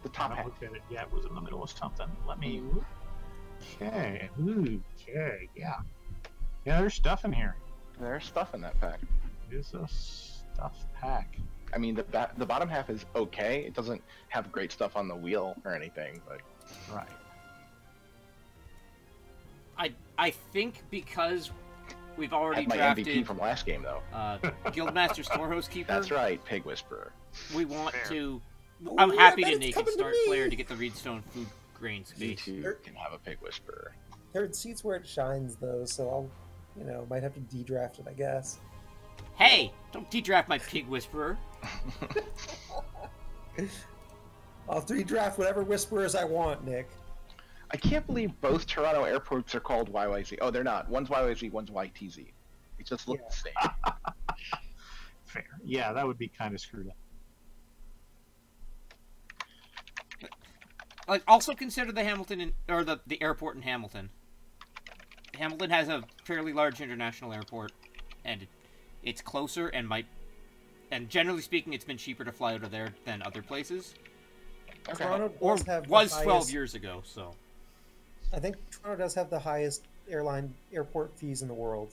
The I top haven't half. looked at it yet. It was in the middle of something. Let me. Okay. Okay. Yeah. Yeah. There's stuff in here. There's stuff in that pack. It is a stuff pack. I mean, the bottom half is okay. It doesn't have great stuff on the wheel or anything, but Right. I think because we've I already had my drafted MVP from last game though. Guildmaster Storehouse Keeper. That's right, Pig Whisperer. We want Fair. to. Oh, I'm happy yeah, to it's naked coming to start me. player to get the Reedstone food grain You space. too can have a Pig Whisperer. There are seats where it shines, though, so I'll, might have to de-draft it, I guess. Hey, don't de-draft my Pig Whisperer. I'll de-draft whatever Whisperers I want, Nick. I can't believe both Toronto airports are called YYZ. Oh, they're not. One's YYZ, one's YTZ. It just looks the same. Fair. Yeah, that would be kind of screwed up. Like, also consider the Hamilton or the airport in Hamilton. Hamilton has a fairly large international airport, and it's closer and generally speaking, it's been cheaper to fly out of there than other places. Okay. Toronto Or does have was the 12 highest, years ago, so. I think Toronto does have the highest airport fees in the world.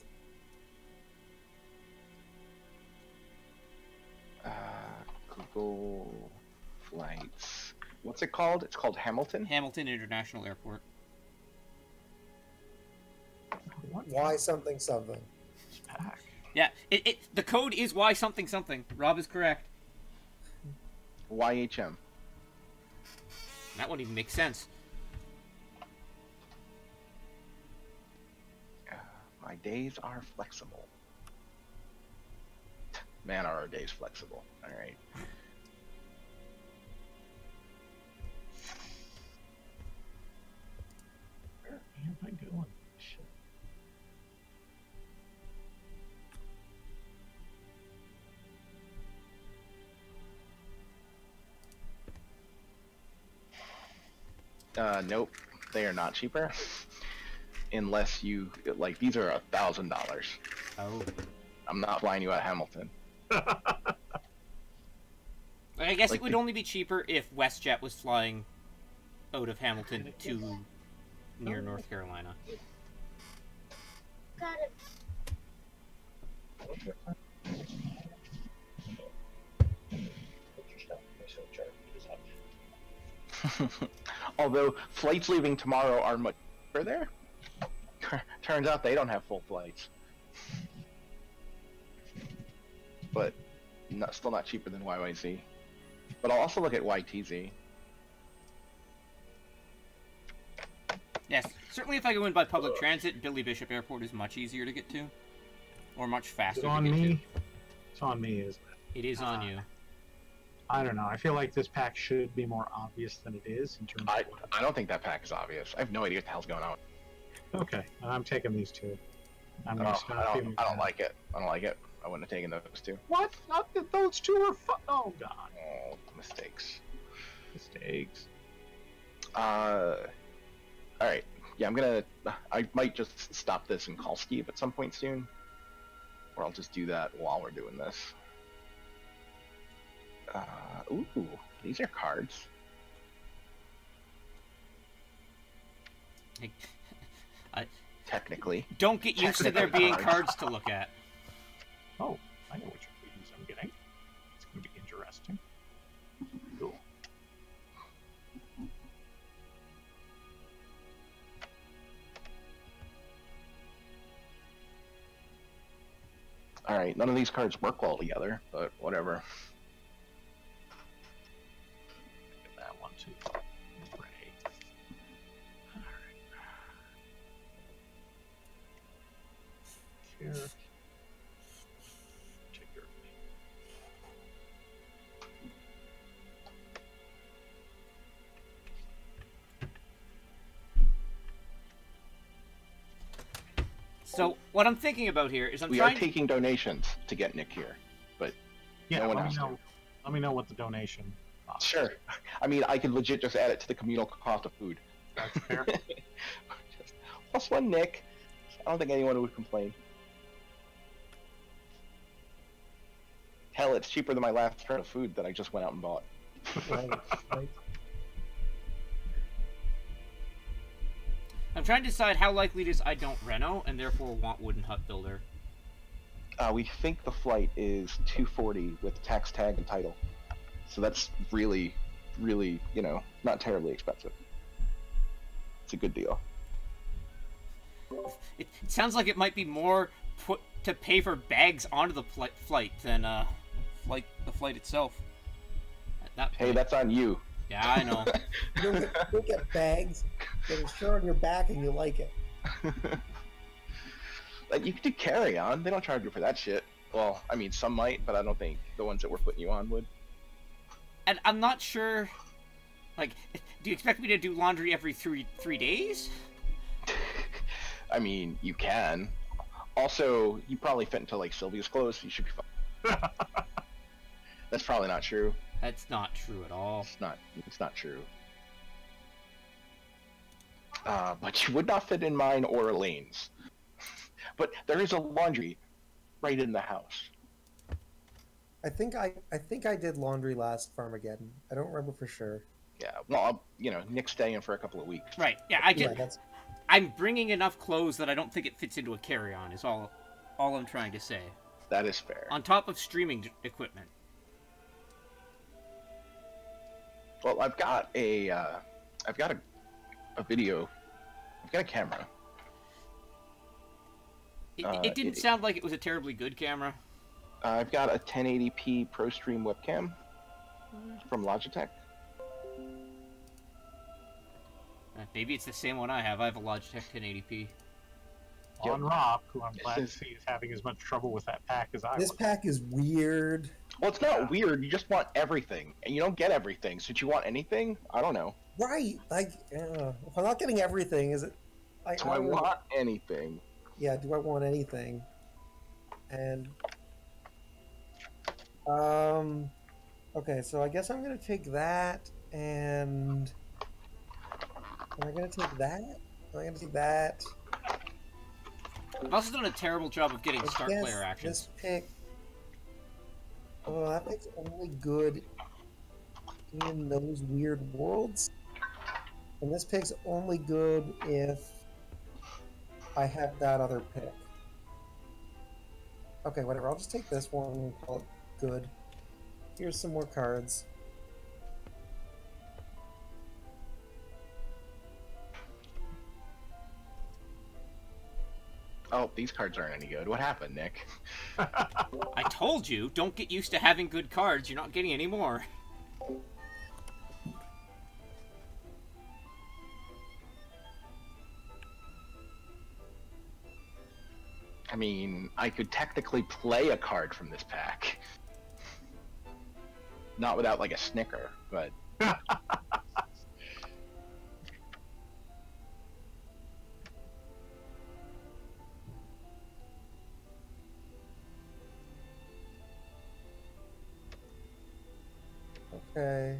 Google Flights. What's it called? It's called Hamilton? Hamilton International Airport. Why something? Pack. Yeah, the code is Y something something. Rob is correct. YHM. That won't even make sense. My days are flexible. Man, are our days flexible. Alright. Where am I going? Shit. Nope. They are not cheaper. Unless you, like, these are $1,000. Oh. I'm not flying you out of Hamilton. I guess Like it would only be cheaper if WestJet was flying out of Hamilton to near North Carolina. Got it. Although flights leaving tomorrow are much cheaper there. Turns out they don't have full flights. But still not cheaper than YYZ. But I'll also look at YTZ. Yes, certainly if I go in by public transit, Billy Bishop Airport is much easier to get to. Or much faster It's to on get me. It's on me, isn't it? to. It is on you. I don't know. I feel like this pack should be more obvious than it is in terms of what... I don't think that pack is obvious. I have no idea what the hell's going on. Okay, I'm taking these two. I'm Oh, gonna stop feeling I don't bad. like it. I don't like it. I wouldn't have taken those two. What? Not that those two are oh god. Oh, mistakes. Mistakes. Alright. Yeah, I might just stop this and call Steve at some point soon. Or I'll just do that while we're doing this. Ooh, these are cards. Technically. Don't get used to there being cards to look at. Oh, I know which readings I'm getting. It's gonna be interesting. Cool. Alright, none of these cards work well together, but whatever. That one too. Great. Alright. Here. Take your So, what I'm thinking about here is I'm We are trying to... taking donations to get Nick here, but yeah, no one let me has to. know. Let me know what the donation. Sure. I mean, I could legit just add it to the communal cost of food. That's fair. Just, plus one Nick. I don't think anyone would complain. Hell, it's cheaper than my last round of food that I just went out and bought. Right, right. trying to decide how likely it is I don't reno, and therefore want wooden hut builder. We think the flight is 240 with tax tag and title. So that's really, really, not terribly expensive. It's a good deal. It sounds like it might be more put to pay for bags onto the flight than the flight itself. Hey, that's on you. Yeah, I know. You'll get bags that are short on your back and you like it. Like, you could do carry-on. They don't charge you for that shit. Well, I mean, some might, but I don't think the ones that we're putting you on would. And I'm not sure... Like, do you expect me to do laundry every three days? I mean, you can. Also, you probably fit into, like, Sylvia's clothes, so you should be fine. That's probably not true. That's not true at all. It's not true. But you would not fit in mine or Elaine's. But there is a laundry right in the house. I think I did laundry last Farmageddon. I don't remember for sure. Yeah, well, Nick's staying for a couple of weeks. Right, yeah, I'm bringing enough clothes that I don't think it fits into a carry-on, is all I'm trying to say. That is fair. On top of streaming equipment. Well, I've got a video. I've got a camera. It didn't sound like it was a terribly good camera. I've got a 1080p ProStream webcam from Logitech. Maybe it's the same one I have. I have a Logitech 1080p. On Robb, who I'm glad to see is having as much trouble with that pack as I was. This pack is weird. Well, it's not weird. You just want everything, and you don't get everything. So, do you want anything? I don't know. Right. Like, if I'm not getting everything, is it... Do I want anything? Yeah, do I want anything? And... Okay, so I guess I'm going to take that, and... Am I going to take that? Am I going to take that? I've also done a terrible job of getting start player actions. This pick... Oh, that pick's only good in those weird worlds. And this pick's only good if I have that other pick. Okay, whatever. I'll just take this one and call it good. Here's some more cards. Oh, these cards aren't any good. What happened, Nick? I told you, don't get used to having good cards. You're not getting any more. I mean, I could technically play a card from this pack. Not without, like, a snicker, but... Okay.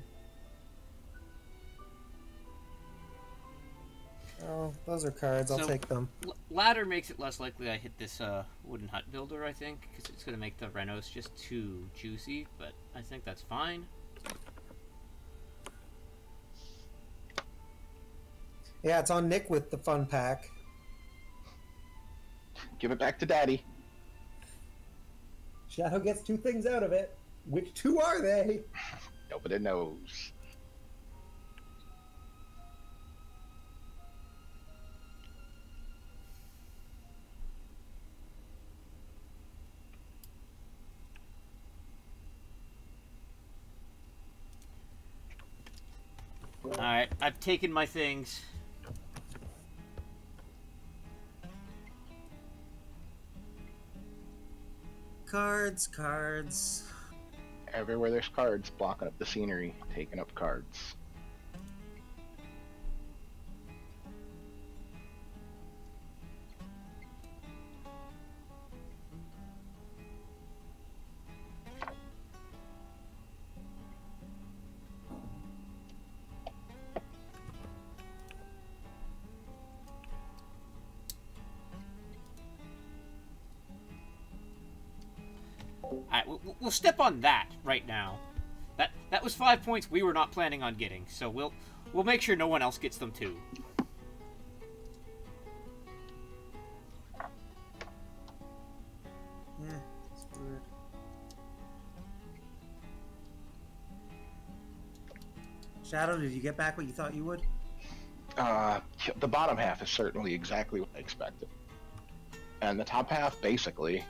Oh, those are cards. I'll take them. Ladder makes it less likely I hit this wooden hut builder, I think, because it's going to make the renos just too juicy, but I think that's fine. Yeah, it's on Nick with the fun pack. Give it back to Daddy. Shadow gets 2 things out of it. Which 2 are they? Nobody knows. Alright, I've taken my things. Cards. Everywhere there's cards blocking up the scenery, taking up cards. Alright, we'll step on that right now. That was 5 points we were not planning on getting, so we'll make sure no one else gets them too. Yeah, it's weird. Shadow, did you get back what you thought you would? The bottom half is certainly exactly what I expected. And the top half, basically,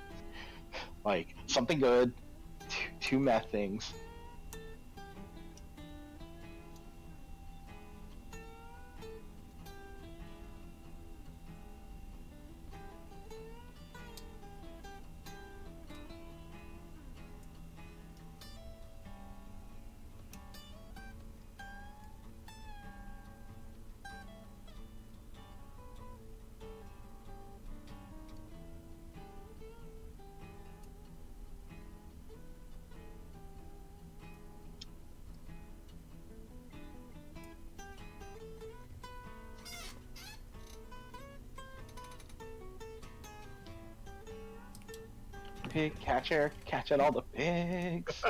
like, something good, two meth things. Pig catcher, catching all the pigs.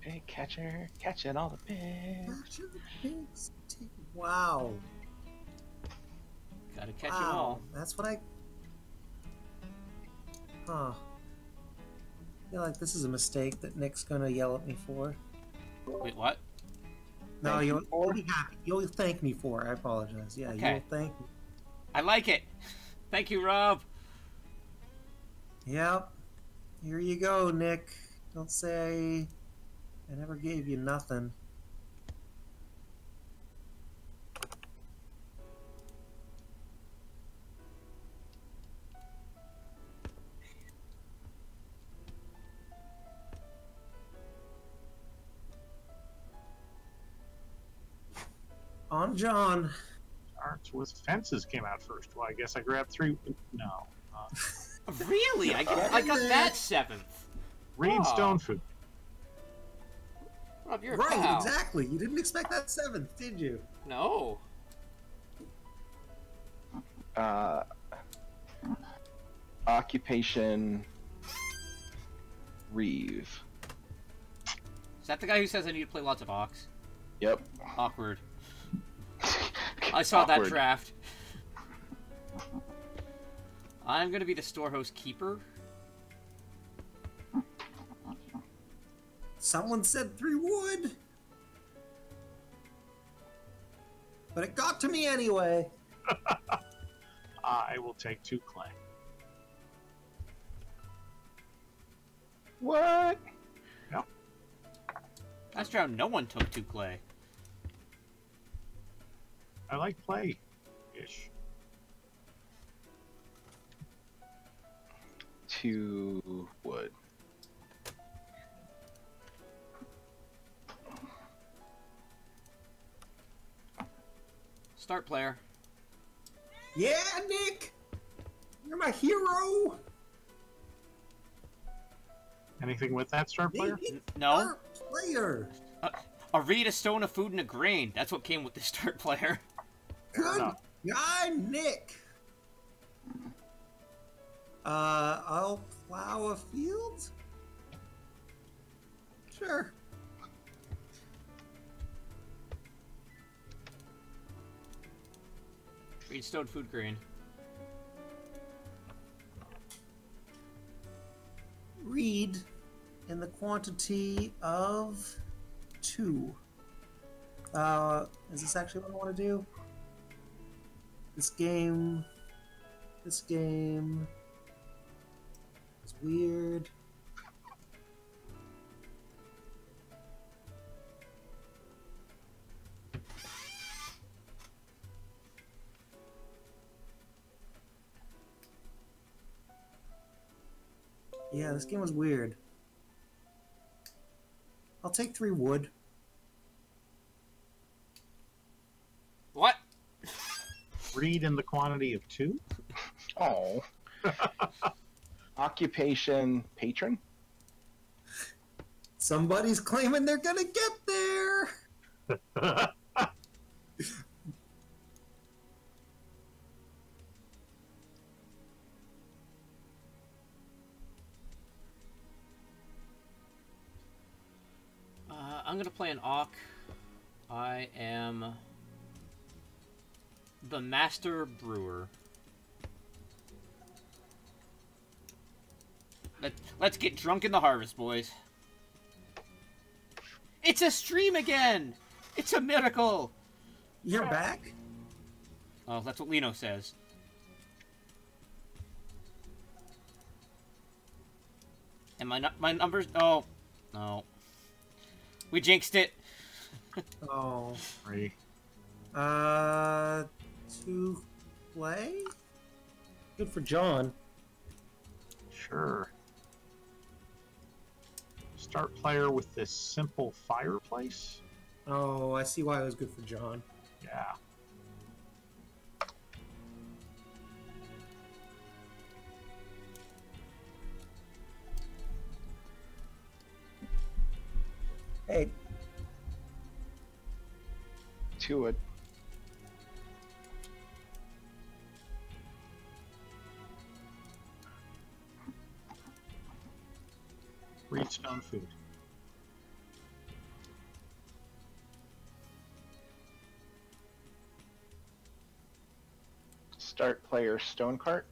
Pig catcher, catching all the pigs. Catch the pigs. Wow. Gotta catch them all. That's what I... Huh. I feel like this is a mistake that Nick's gonna yell at me for. Wait, what? No, Thank you'll you for? be happy. You'll thank me for it. I apologize. Yeah, Okay. you'll thank me. I like it. Thank you, Rob. Yep. Here you go, Nick. Don't say I never gave you nothing. On John. Starts with fences came out first. Well, I guess I grabbed 3. No. Really? I got that 7th. Reed Oh. stone food. Rob, you're a Right, pal. exactly. You didn't expect that 7th, did you? No. Occupation Reeve. Is that the guy who says I need to play lots of Ox? Yep. Awkward. I saw that Awkward. draft. I'm gonna be the storehouse keeper. Someone said 3 wood. But it got to me anyway. I will take 2 clay. What? Last round, no one took 2 clay. I like clay-ish. 2 wood. Start player. Yeah, Nick! You're my hero! Anything with that star player? Nick, No. our player! A reed, a stone, a food, and a grain. That's what came with the start player. Good enough. guy, Nick! I'll plow a field? Sure. Reed, stone, food, grain. Read in the quantity of 2. Is this actually what I want to do? This game is weird. Yeah, this game was weird. I'll take 3 wood. What? Reed in the quantity of 2? Oh. Occupation patron. Somebody's claiming they're gonna get there. I'm gonna play an Auk. I am the Master Brewer. Let's get drunk in the harvest, boys. It's a stream again! It's a miracle! You're back? Oh, that's what Lino says. And my numbers... Oh. No. We jinxed it. Oh. 3. To play? Good for John. Sure. Start player with this simple fireplace? Oh, I see why it was good for John. Yeah. Hey, 2 wood. Read stone food. Start player stone cart.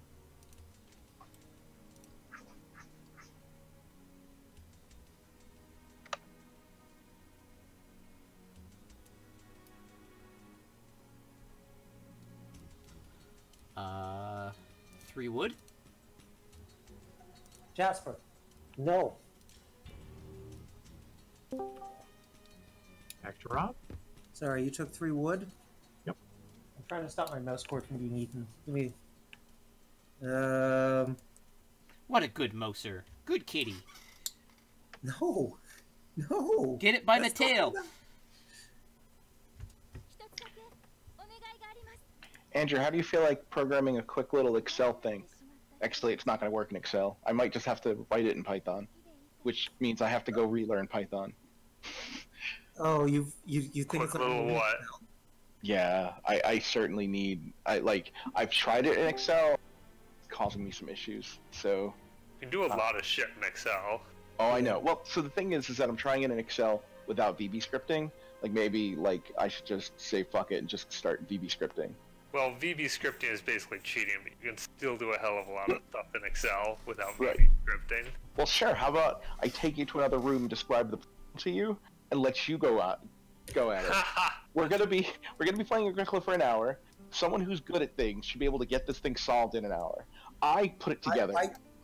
Uh, 3 wood? Jasper. No. Back to Rob. Sorry, you took 3 wood? Yep. I'm trying to stop my mouse cord from being eaten. Give me... What a good moser. Good kitty. No. No. Get it by the That's not tail. enough. Andrew, how do you feel like programming a quick little Excel thing? Actually, it's not going to work in Excel. I might just have to write it in Python, which means I have to go relearn Python. Oh, you think Quick it's like little what? Yeah, I certainly need. I've tried it in Excel, it's causing me some issues. So. You can do a lot of shit in Excel. Oh, I know. Well, so the thing is that I'm trying it in Excel without VB scripting. Like maybe I should just say fuck it and just start VB scripting. Well, VB scripting is basically cheating, but you can still do a hell of a lot of stuff in Excel without Right. VB scripting. Well, sure. How about I take you to another room, describe the to you, and let you go at it. We're gonna be playing Agricola for an hour. Someone who's good at things should be able to get this thing solved in an hour. I put it together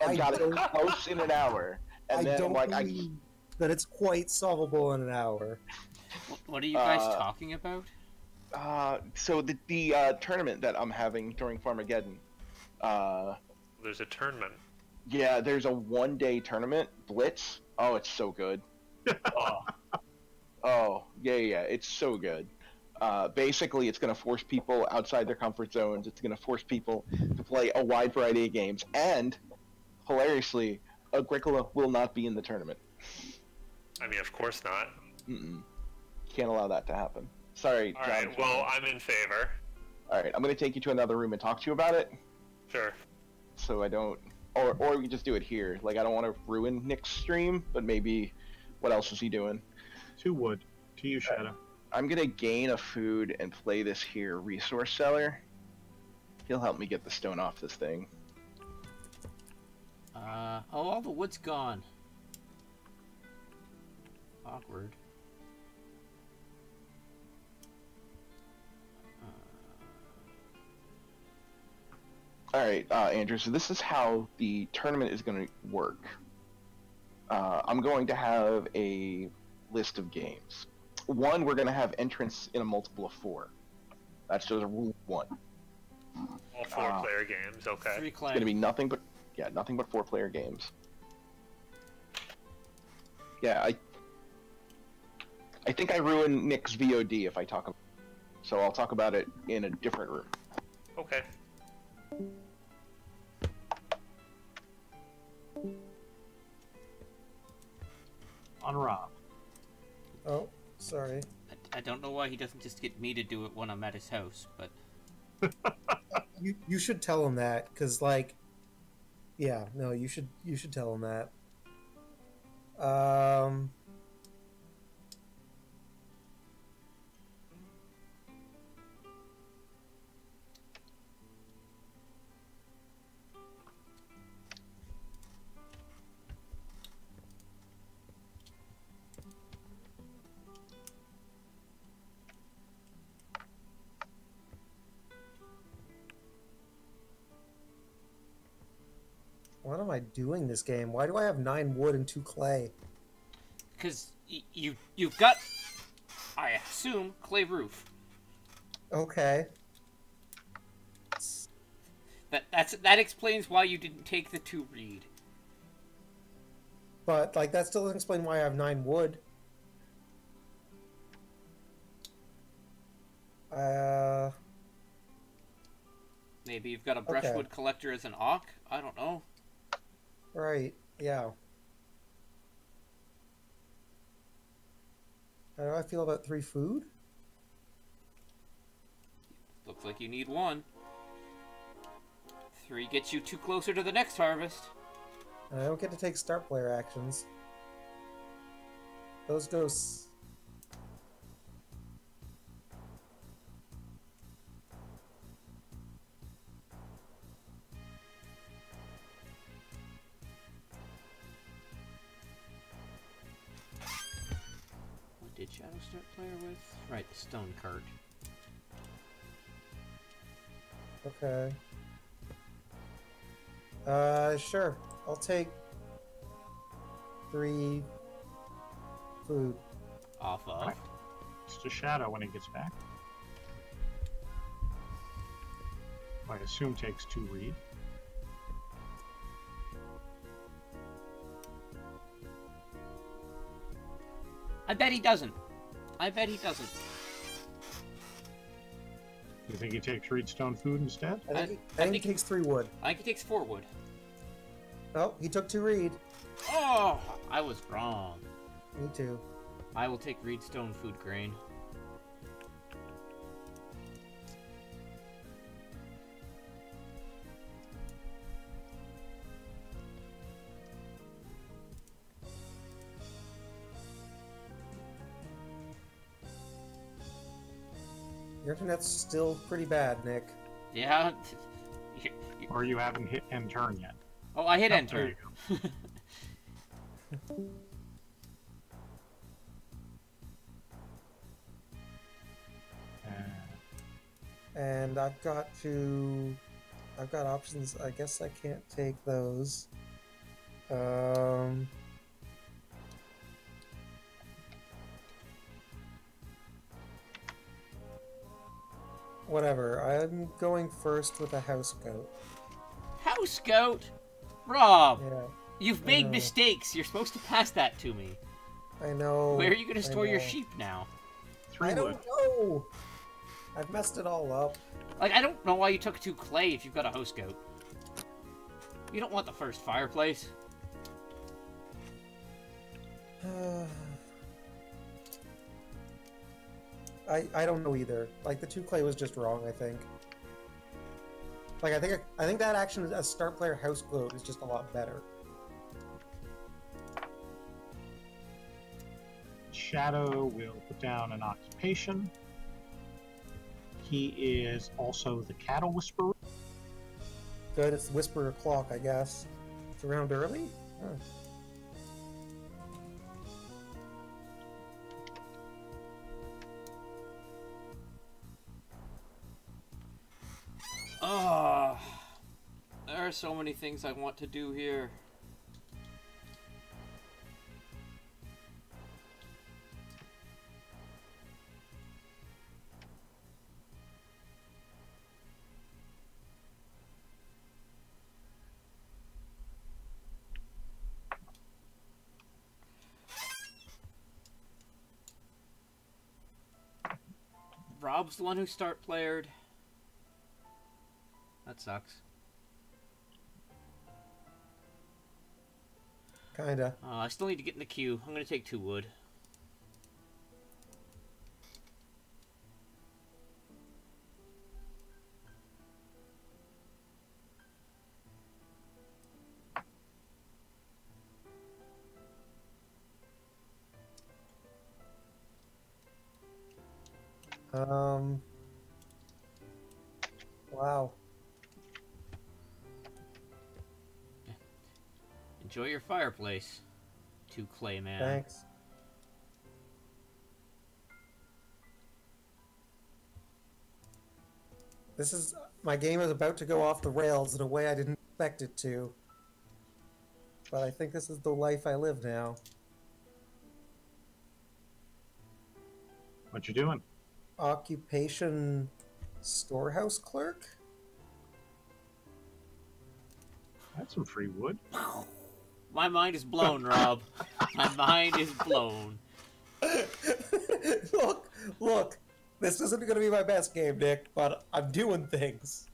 and got it close in an hour, and I then don't like believe that it's quite solvable in an hour. What are you guys talking about? So the tournament that I'm having during Farmageddon. There's a tournament. Yeah, there's a 1-day tournament, Blitz. Oh, it's so good. Oh, yeah, it's so good. Basically, it's going to force people outside their comfort zones. It's going to force people to play a wide variety of games. And, hilariously, Agricola will not be in the tournament. I mean, of course not. Can't allow that to happen. Sorry, John. Alright, well, I'm in favor. Alright, I'm going to take you to another room and talk to you about it. Sure. So I don't... Or we just do it here. Like, I don't want to ruin Nick's stream, but maybe... What else is he doing? 2 wood. To you, Sceadeau. I'm gonna gain a food and play this here resource seller. He'll help me get the stone off this thing. Oh, all the wood's gone. Awkward. Alright, Andrew, so this is how the tournament is gonna work. I'm going to have a list of games. 1, we're gonna have entrance in a multiple of 4. That's just a rule 1. All 4-player games, okay. 3 It's clans. gonna be nothing but 4-player games. Yeah, I think I ruined Nick's VOD if I talk about it. So I'll talk about it in a different room. Okay. On Rob. Oh, sorry. I don't know why he doesn't just get me to do it when I'm at his house, but... You should tell him that, because, like... Yeah, no, you should tell him that. I doing this game? Why do I have 9 wood and 2 clay? Because you've got, I assume, clay roof. Okay. That explains why you didn't take the 2 reed. But, like, that still doesn't explain why I have 9 wood. Maybe you've got a brushwood collector as an auk? I don't know. Right, yeah. How do I feel about 3 food? Looks like you need 1. 3 gets you 2 closer to the next harvest. And I don't get to take start player actions. Those ghosts. What did Shadow start player with? Right, the stone cart. Okay. Sure. I'll take 3 food. Off of. Right. It's to Shadow when he gets back. I assume takes 2 reed. I bet he doesn't. I bet he doesn't. You think he takes reed stone food instead? I think he takes 3 wood. I think he takes 4 wood. Oh, he took 2 reed. Oh, I was wrong. Me too. I will take reed stone food grain. Your internet's still pretty bad, Nick. Yeah. Or you haven't hit end turn yet? Oh, I hit Oh, enter. there you And I've got options. I guess I can't take those. Whatever. I'm going first with a house goat. House goat? Rob, Yeah, you've I made know. mistakes. You're supposed to pass that to me. I know. Where are you going to I store your know. sheep now? 3 I wood. don't know. I've messed it all up. Like, I don't know why you took 2 clay if you've got a house goat. You don't want the first fireplace. I don't know either. Like, the 2 clay was just wrong, I think. Like, I think that action as start player house goat is just a lot better. Shadow will put down an occupation. He is also the cattle whisperer. Good, it's Whisperer Clock, I guess. It's around early? Huh. Oh, there are so many things I want to do here. Rob's the one who start playered. That sucks. Kinda. I still need to get in the queue. I'm gonna take 2 wood. Wow. Enjoy your fireplace, 2 clay man. Thanks. My game is about to go off the rails in a way I didn't expect it to. but I think this is the life I live now. What you doing? Occupation storehouse clerk? That's some free wood. My mind is blown, Rob. My mind is blown. Look. This isn't going to be my best game, Nick, but I'm doing things.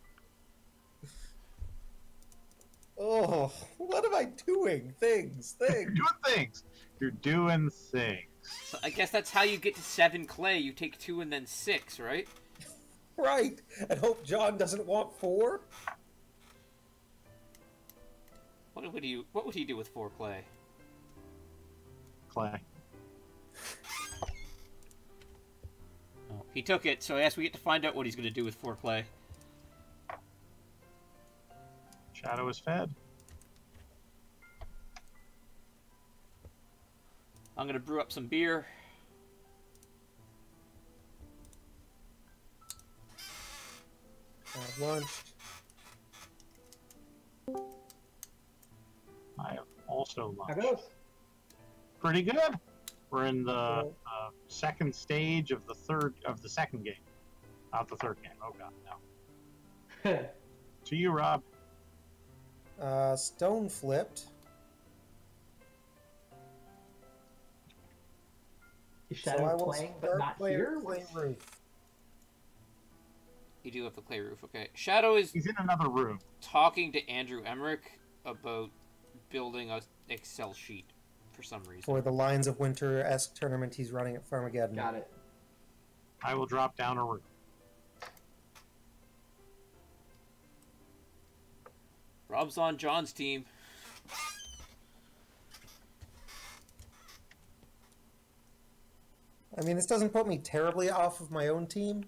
Oh, what am I doing? Things. You're doing things. You're doing things. So I guess that's how you get to 7 clay. You take 2 and then 6, right? Right. And hope John doesn't want 4. What would he do with 4 clay? Clay. Oh, he took it, so I guess we get to find out what he's going to do with 4 clay. Shadow is fed. I'm going to brew up some beer. Have lunch. I have also How lunch. goes? Pretty good. We're in the second stage of the second game. Not the third game. Oh god, no. To you, Rob. Stone flipped. Is So Shadow I will playing but start not clay here? roof. You do have the clay roof, okay. Shadow is He's in another room. talking to Andrew Emmerich about building a Excel sheet for some reason. For the Lines of Winter-esque tournament he's running at Farmageddon. Got it. I will drop down a room. Rob's on John's team. I mean, this doesn't put me terribly off of my own team.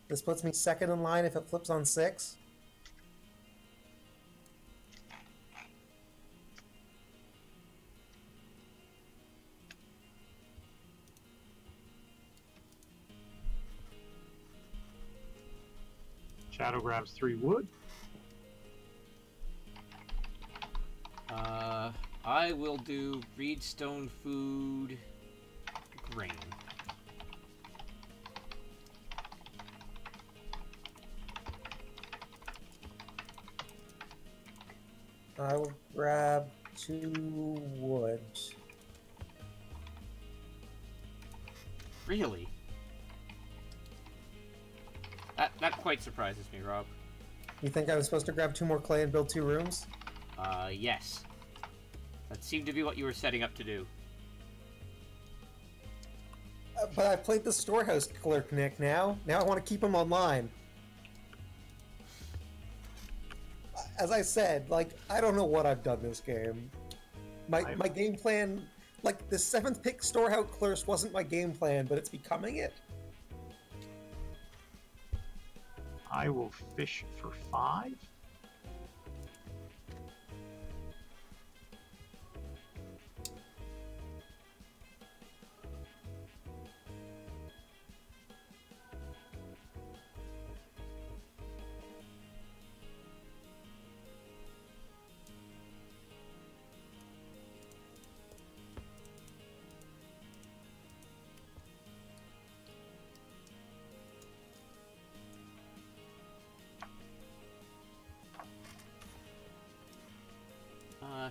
This puts me second in line if it flips on 6. Shadow grabs 3 wood. I will do reedstone food grain. I will grab 2 wood. Really? That quite surprises me, Rob. You think I was supposed to grab 2 more clay and build 2 rooms? Yes. That seemed to be what you were setting up to do. But I played the storehouse clerk, Nick, now. Now I want to keep him online. As I said, like, I don't know what I've done this game. My game plan, like, the 7th pick storehouse clerk wasn't my game plan, but it's becoming it. I will fish for 5.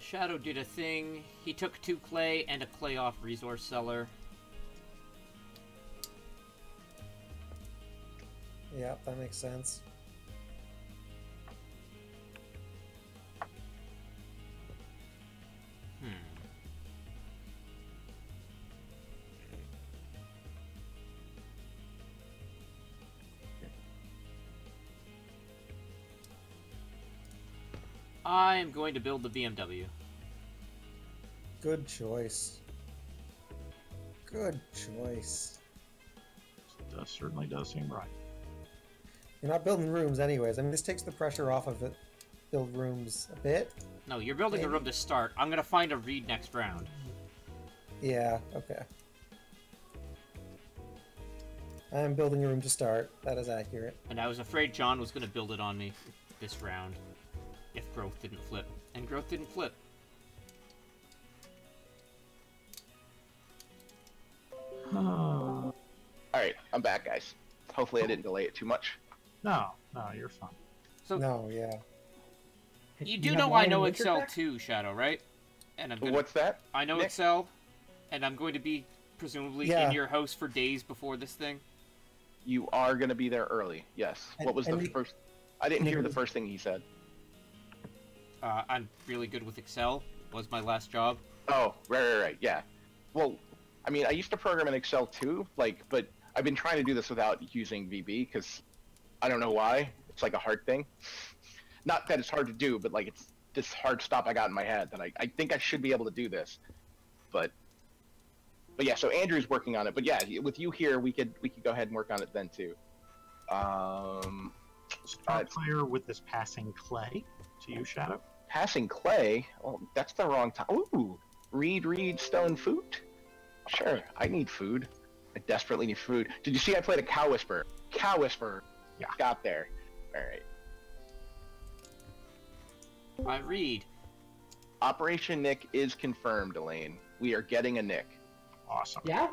Shadow did a thing. He took 2 clay and a clay off resource cellar. Yeah, that makes sense. I am going to build the BMW. Good choice. Good choice. That certainly does seem right. You're not building rooms anyways. I mean, this takes the pressure off of it. Build rooms a bit. No, you're building a room to start. I'm gonna find a reed next round. Yeah, okay. I am building a room to start. That is accurate. And I was afraid John was gonna build it on me this round. If growth didn't flip. And growth didn't flip. No, Alright, I'm back, guys. Hopefully I didn't delay it too much. no, you're fine. So No, yeah. you do have know wine I and know winter Excel check? too, Shadow, right? And I'm gonna, What's that? I know Nick? Excel, and I'm going to be presumably Yeah. in your house for days before this thing. You are going to be there early, yes. What was the and first... I didn't hear the Nick- first thing he said. I'm really good with Excel. Was my last job. Oh, right, yeah. Well, I mean, I used to program in Excel too, but I've been trying to do this without using VB, because I don't know why. It's like a hard thing. Not that it's hard to do, but like it's this hard stop I got in my head that I think I should be able to do this. But yeah, so Andrew's working on it. But yeah, with you here, we could go ahead and work on it then too. Start player with this passing clay to you, Shadow. Passing clay? Oh, that's the wrong time. Ooh, reed, stone, food? Sure, I need food. I desperately need food. Did you see I played a cow whisperer? Cow whisperer. Yeah. Got there. Alright. I read. Operation Nick is confirmed, Elaine. We are getting a Nick. Awesome. Yeah?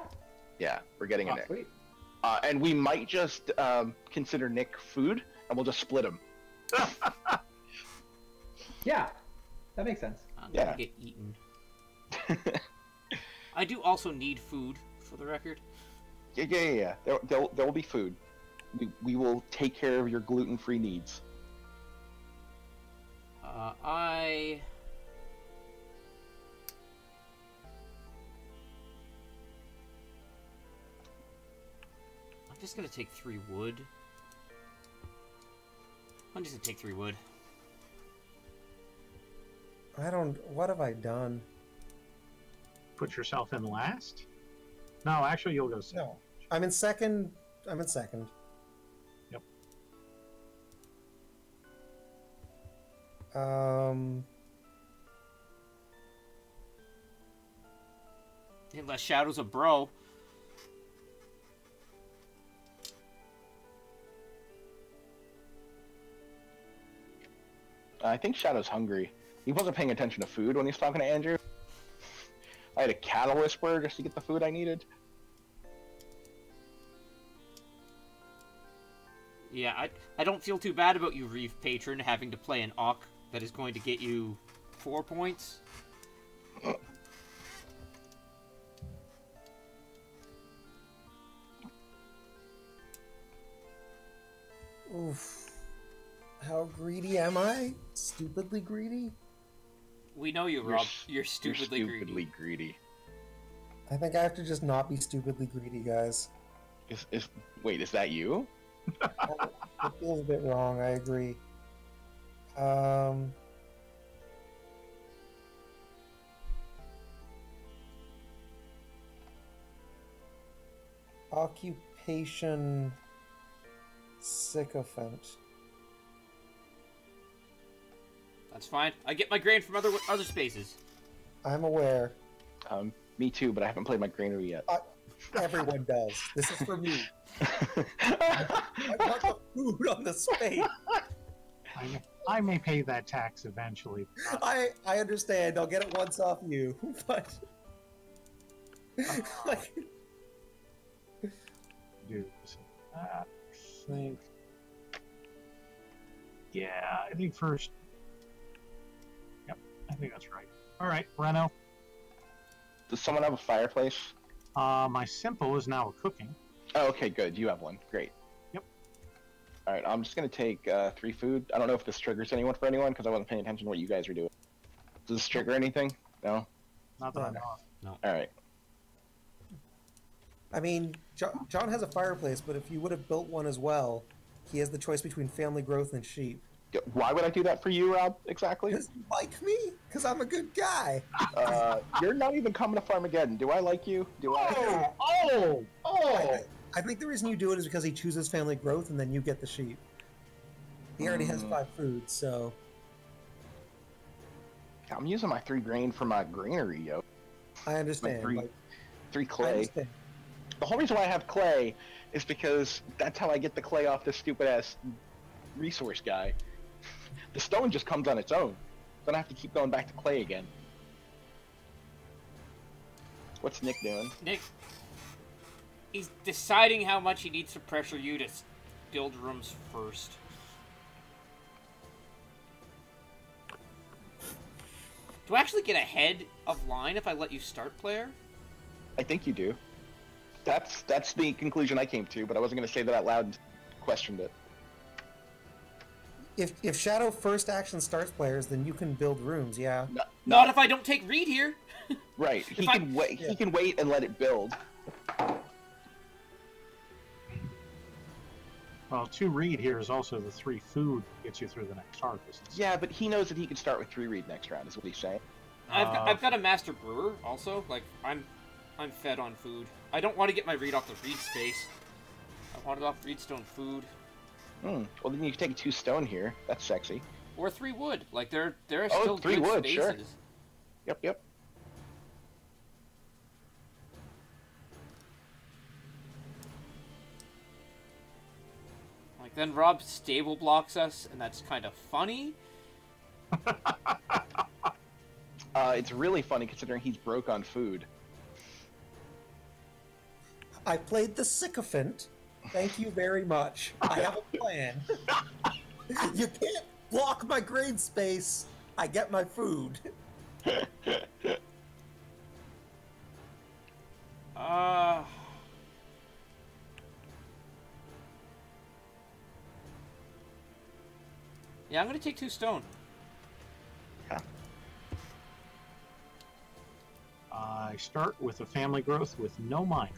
Yeah, we're getting a Oh, Nick. sweet. And we might just consider Nick food, and we'll just split him. Yeah, that makes sense. I'm Yeah. gonna get eaten. I do also need food, for the record. Yeah. There will be food. We will take care of your gluten-free needs. I'm just gonna take 3 wood. I'm just gonna take 3 wood. What have I done? Put yourself in last. No, actually, you'll go second. No. I'm in second. Yep. Unless Shadow's a bro. I think Shadow's hungry. He wasn't paying attention to food when he was talking to Andrew. I had a cattle whisperer just to get the food I needed. Yeah, I don't feel too bad about you, Reef Patron, having to play an Auk that is going to get you 4 points. Oof. How greedy am I? Stupidly greedy? We know you, Rob. You're stupidly, greedy. I think I have to just not be stupidly greedy, guys. Wait, is that you? It feels a bit wrong, I agree. Occupation sycophant. That's fine. I get my grain from other spaces. I'm aware. Me too, but I haven't played my granary yet. Everyone does. This is for me. I want the food on the space. I may pay that tax eventually. I understand. I'll get it once off you, but like, Dude, I think. Yeah, I think first. Yep, I think that's right. All right, Reno. Does someone have a fireplace? My simple is now cooking. Oh, okay, good. You have one. Great. Yep. All right, I'm just gonna take 3 food. I don't know if this triggers anyone because I wasn't paying attention to what you guys were doing. Does this trigger anything? No. Not that I know of. All right. I mean, John has a fireplace, but if you would have built one as well, he has the choice between family growth and sheep. Why would I do that for you, Rob? Exactly. Because you like me? Because I'm a good guy. You're not even coming to Farmageddon. Do I like you? Do I? I think the reason you do it is because he chooses family growth, and then you get the sheep. He already has 5 food, so. I'm using my 3 grain for my granary, yo. I understand. Three- like, 3 I clay. understand. The whole reason why I have clay is because that's how I get the clay off this stupid ass resource guy. The stone just comes on its own. Then I have to keep going back to clay again. What's Nick doing? Nick, He's deciding how much he needs to pressure you to build rooms first. Do I actually get ahead of line if I let you start, player? I think you do. That's the conclusion I came to, but I wasn't going to say that out loud and questioned it. If Sceadeau first action starts players, then you can build rooms, yeah. Not if I don't take Reed here. Right. He can wait. Yeah. He can wait and let it build. Well, 2 read here is also the 3 food gets you through the next harvest. Yeah, but he knows that he can start with 3 read next round. Is what he's saying. I've got a master brewer also. Like I'm fed on food. I don't want to get my reed off the reed space. I want it off reedstone food. Well, then you can take 2 stone here. That's sexy. Or 3 wood. Like there are still 3 good wood, spaces. sure. Yep. Like then Robb stable blocks us, and that's kind of funny. It's really funny considering he's broke on food. I played the sycophant. Thank you very much. I have a plan. You can't block my grade space. I get my food. Yeah, I'm gonna take 2 stone. Yeah. I start with a family growth with no miner.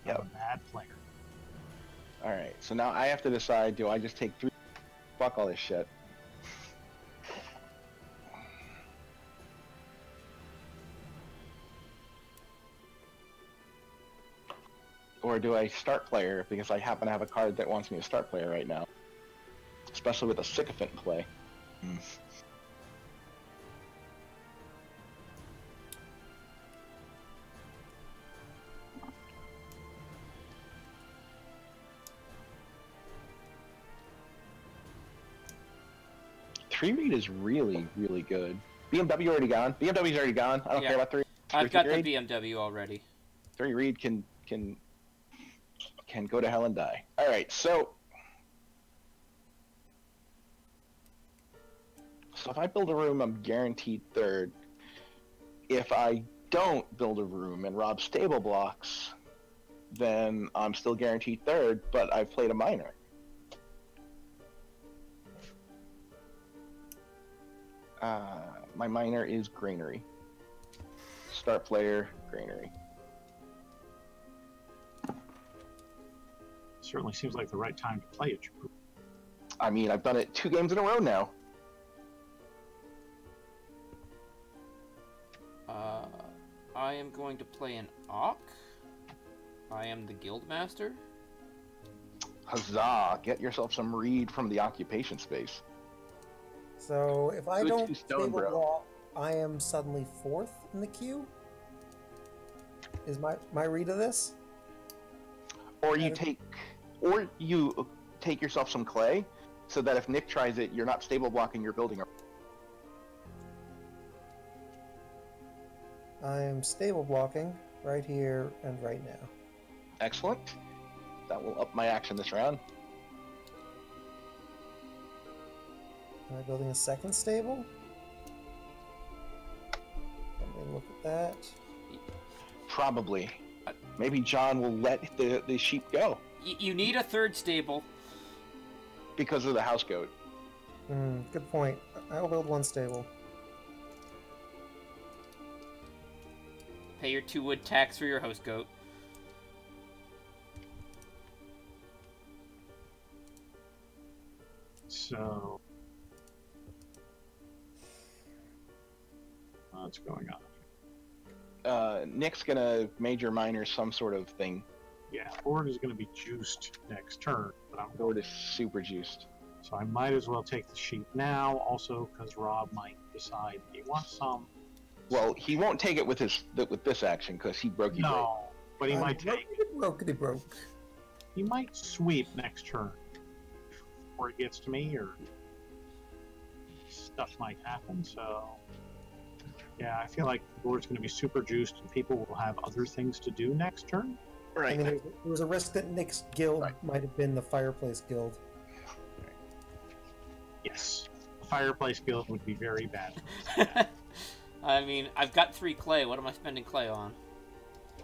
Yep. I'm a bad player. Alright, so now I have to decide, do I just take 3... Fuck all this shit. Or do I start player, because I happen to have a card that wants me to start player right now. Especially with a sycophant play. 3 read is really, really good. BMW already gone. BMW's already gone. I don't care about 3. I've got the BMW already. 3 read can go to hell and die. All right, so if I build a room, I'm guaranteed 3rd. If I don't build a room and Robb stable blocks, then I'm still guaranteed 3rd, but I've played a minor. My minor is granary. Start player, granary. Certainly seems like the right time to play it. I mean, I've done it 2 games in a row now. I am going to play an Ock. I am the guild master. Huzzah! Get yourself some read from the occupation space. So if I don't stone, stable bro. block, I am suddenly 4th in the queue? Is my read of this? Or you take yourself some clay, so that if Nick tries it, you're not stable blocking your building. I am stable blocking right here and right now. Excellent. That will up my action this round. Am I building a 2nd stable? Let me look at that. Probably. Maybe John will let the sheep go. You need a 3rd stable. Because of the house goat. Good point. I will build 1 stable. Pay your 2 wood tax for your host goat. So, what's going on? Nick's gonna major minor some sort of thing. Yeah, board is going to be juiced next turn, but I'm Board is super juiced. so I might as well take the sheep now, also because Robb might decide he wants some. Well, he won't take it with this action because he broke his No, but he might take it. Broke. He might sweep next turn before it gets to me, or stuff might happen. So Yeah, I feel like the board's going to be super juiced, and people will have other things to do next turn. Right. I mean, there was a risk that Nick's guild Right. might have been the Fireplace Guild. Yes, the Fireplace Guild would be very bad. I mean, I've got 3 clay. What am I spending clay on?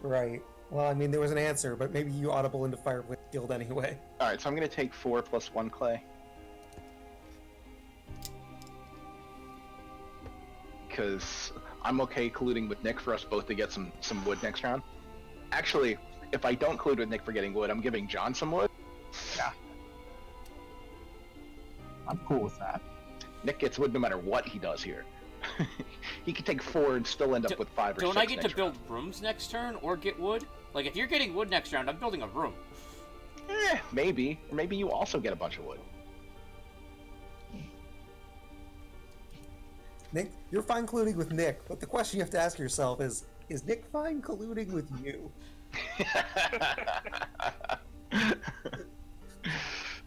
Right. Well, I mean, there was an answer, but maybe you audible into Fireplace Guild anyway. All right, so I'm going to take 4 plus 1 clay. Because I'm okay colluding with Nick for us both to get some wood next round. Actually, if I don't collude with Nick for getting wood, I'm giving John some wood. Yeah. I'm cool with that. Nick gets wood no matter what he does here. He could take 4 and still end up with 5 or 6 Don't I get to next build round. rooms next turn or get wood? Like, if you're getting wood next round, I'm building a room. Maybe. Or maybe you also get a bunch of wood. Nick, you're fine colluding with Nick, but the question you have to ask yourself is Nick fine colluding with you?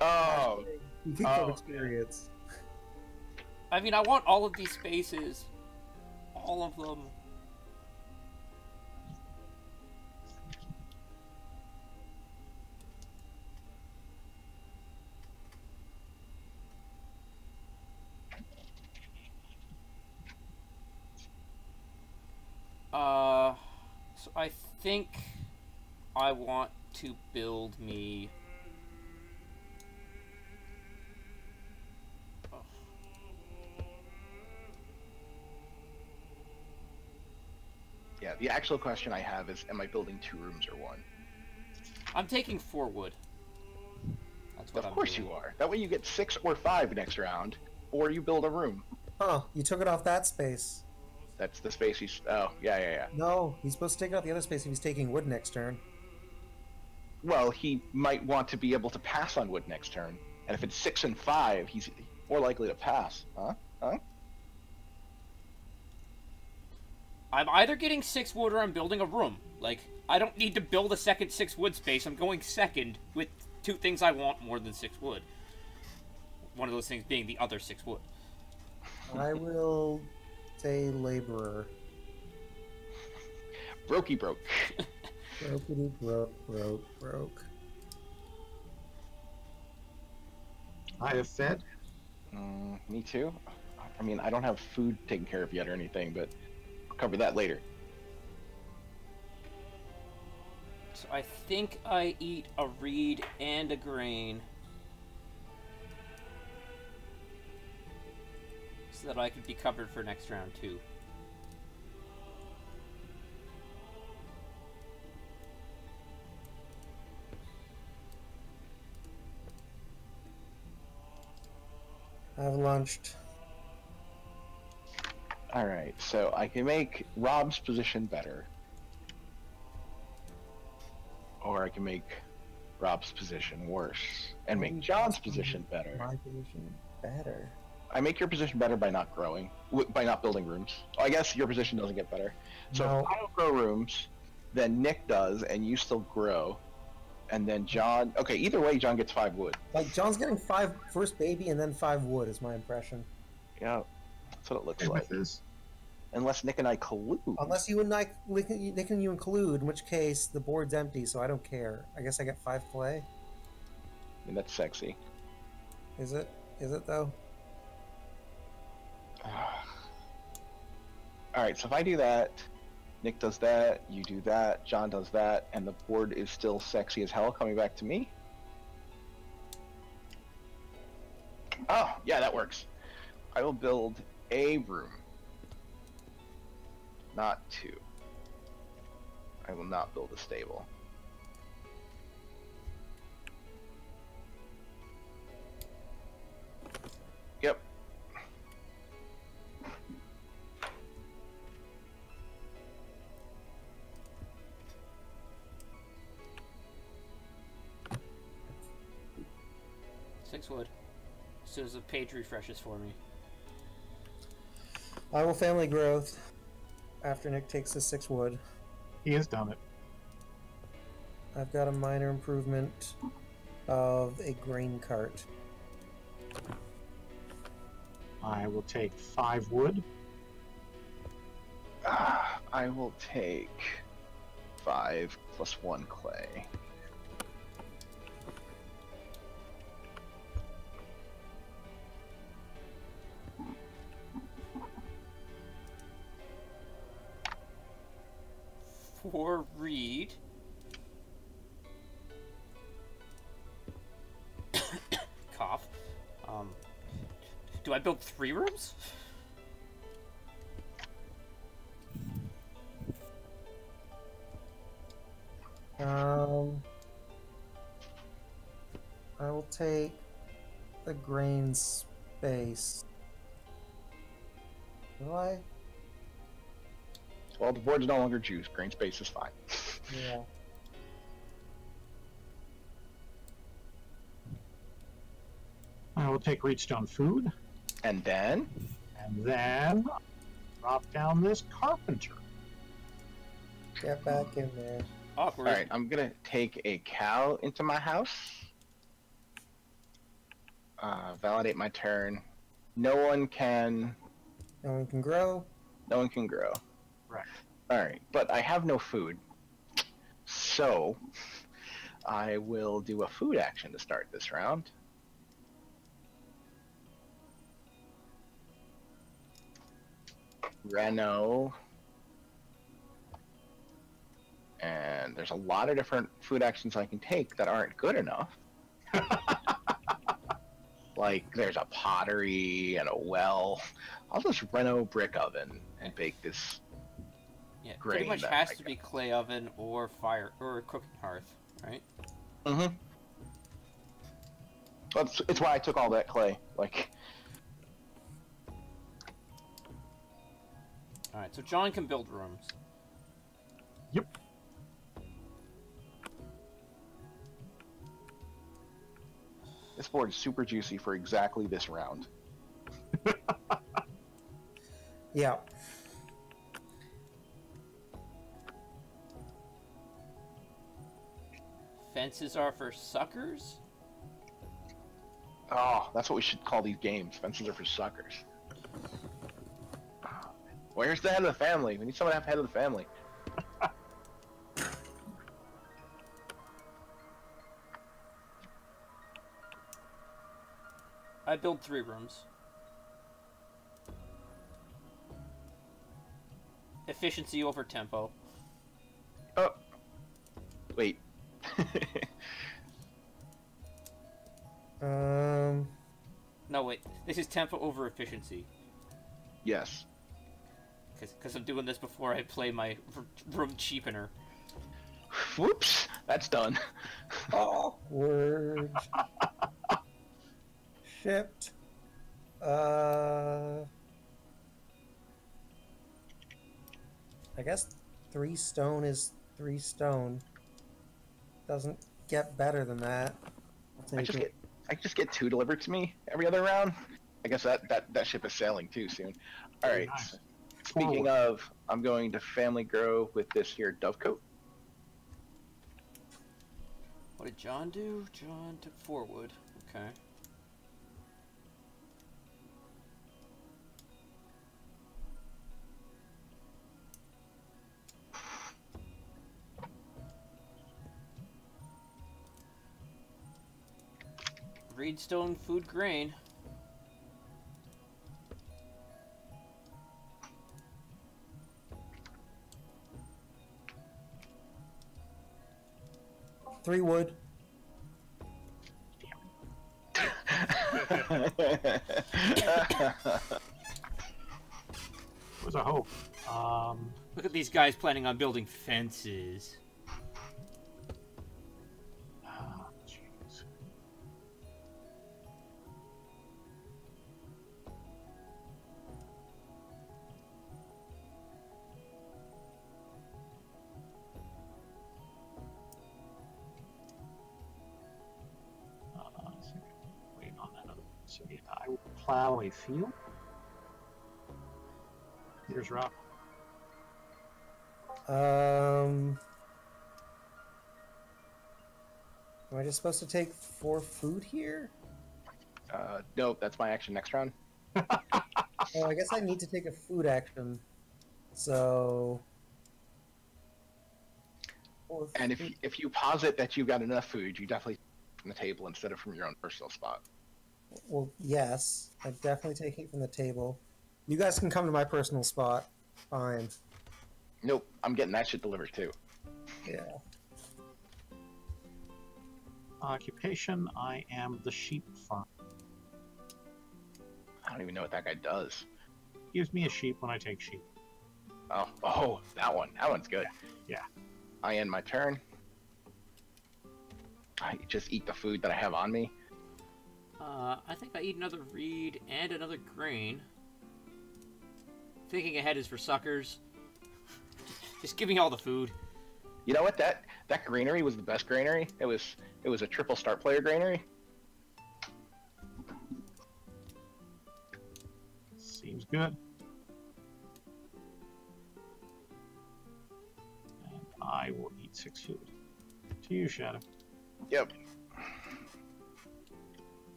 Oh. You think from experience. I mean, I want all of these spaces. All of them. So I think I want to build me... Yeah, the actual question I have is, am I building 2 rooms or 1? I'm taking 4 wood. That's what Of I'm course doing. you are. That way you get 6 or 5 next round, or you build a room. Oh, you took it off that space. That's the space he's... Oh, yeah. No, he's supposed to take it off the other space if he's taking wood next turn. Well, he might want to be able to pass on wood next turn. And if it's 6 and 5, he's more likely to pass. Huh? I'm either getting 6 wood or I'm building a room. Like, I don't need to build a second 6 wood space. I'm going second with 2 things I want more than 6 wood. One of those things being the other 6 wood. I will say laborer. Brokey broke. Brokety broke. I have fed. Me too. I mean, I don't have food taken care of yet or anything, but I'll cover that later. So I think I eat a reed and a grain. So that I could be covered for next round too. I've lunched. Alright, so I can make Robb's position better. Or I can make Robb's position worse. And make John's position better. My position better. I make your position better by not growing, by not building rooms. I guess your position doesn't get better. So No. if I don't grow rooms, then Nick does, and you still grow. And then John... Okay, either way, John gets 5 wood. Like, John's getting 5 first baby and then 5 wood is my impression. Yeah, that's what it looks With like. this. Unless Nick and I collude. Unless you and Nick and you include, in which case the board's empty, so I don't care. I guess I get 5 clay. I mean, that's sexy. Is it? Is it though? Alright, so if I do that, Nick does that, you do that, John does that, and the board is still sexy as hell coming back to me. Oh, yeah, that works. I will build a room. Not 2. I will not build a stable. Yep. Six wood. As soon as the page refreshes for me. I will family growth after Nick takes his 6 wood. He has done it. I've got a minor improvement of a grain cart. I will take 5 wood. I will take 5 plus 1 clay. For Reed. Cough. Do I build 3 rooms? I will take the grain space. Do I? Well, the board's no longer juice. Grain space is fine. Yeah. I will take Reedstone food, And then and then drop down this carpenter. Get back in there. Awkward. All right, I'm gonna take a cow into my house. Validate my turn. No one can No one can grow. grow. Right. All right, but I have no food, so I will do a food action to start this round. Renault. And there's a lot of different food actions I can take that aren't good enough. Like, there's a pottery and a well. I'll just Renault brick oven and bake this. Yeah, grain pretty much that has I to be clay oven or fire or cooking hearth, right? Mm-hmm. It's why I took all that clay. Like, All right, so John can build rooms. Yep. this board is super juicy for exactly this round. Yeah. Fences are for suckers. Oh, that's what we should call these games. Fences are for suckers. Where's the head of the family? We need someone to have head of the family. I build 3 rooms. Efficiency over tempo. Oh. Wait. No, wait. This is tempo over efficiency. Yes. Because I'm doing this before I play my room cheapener. Whoops. That's done. Awkward. Shipped. I guess 3 stone is 3 stone. Doesn't get better than that. I just get 2 delivered to me every other round. I guess that ship is sailing too soon. All right. Nice. Speaking of, I'm going to family grow with this here dovecote. What did John do? John took 4 wood. Okay. Reedstone food grain. Three wood. Was a hope. Look at these guys planning on building fences. Jeez. Wait on that other. So yeah, I will plow a field. Here's Rob. Am I just supposed to take 4 food here? Nope, that's my action next round. Oh, I guess I need to take a food action. So. And if you posit that you've got enough food, you definitely from the table instead of from your own personal spot. Well, yes, I'm definitely taking it from the table. You guys can come to my personal spot. Fine. Nope, I'm getting that shit delivered too. Yeah. Occupation, I am the sheep farmer. I don't even know what that guy does. Gives me a sheep when I take sheep. Oh, that one. That one's good. Yeah. I end my turn. I just eat the food that I have on me. I think I eat another reed and another grain. Thinking ahead is for suckers. Just give me all the food. You know what? That granary was the best granary. It was a triple start player granary. Seems good. And I will eat 6 food. To you, Sceadeau. Yep.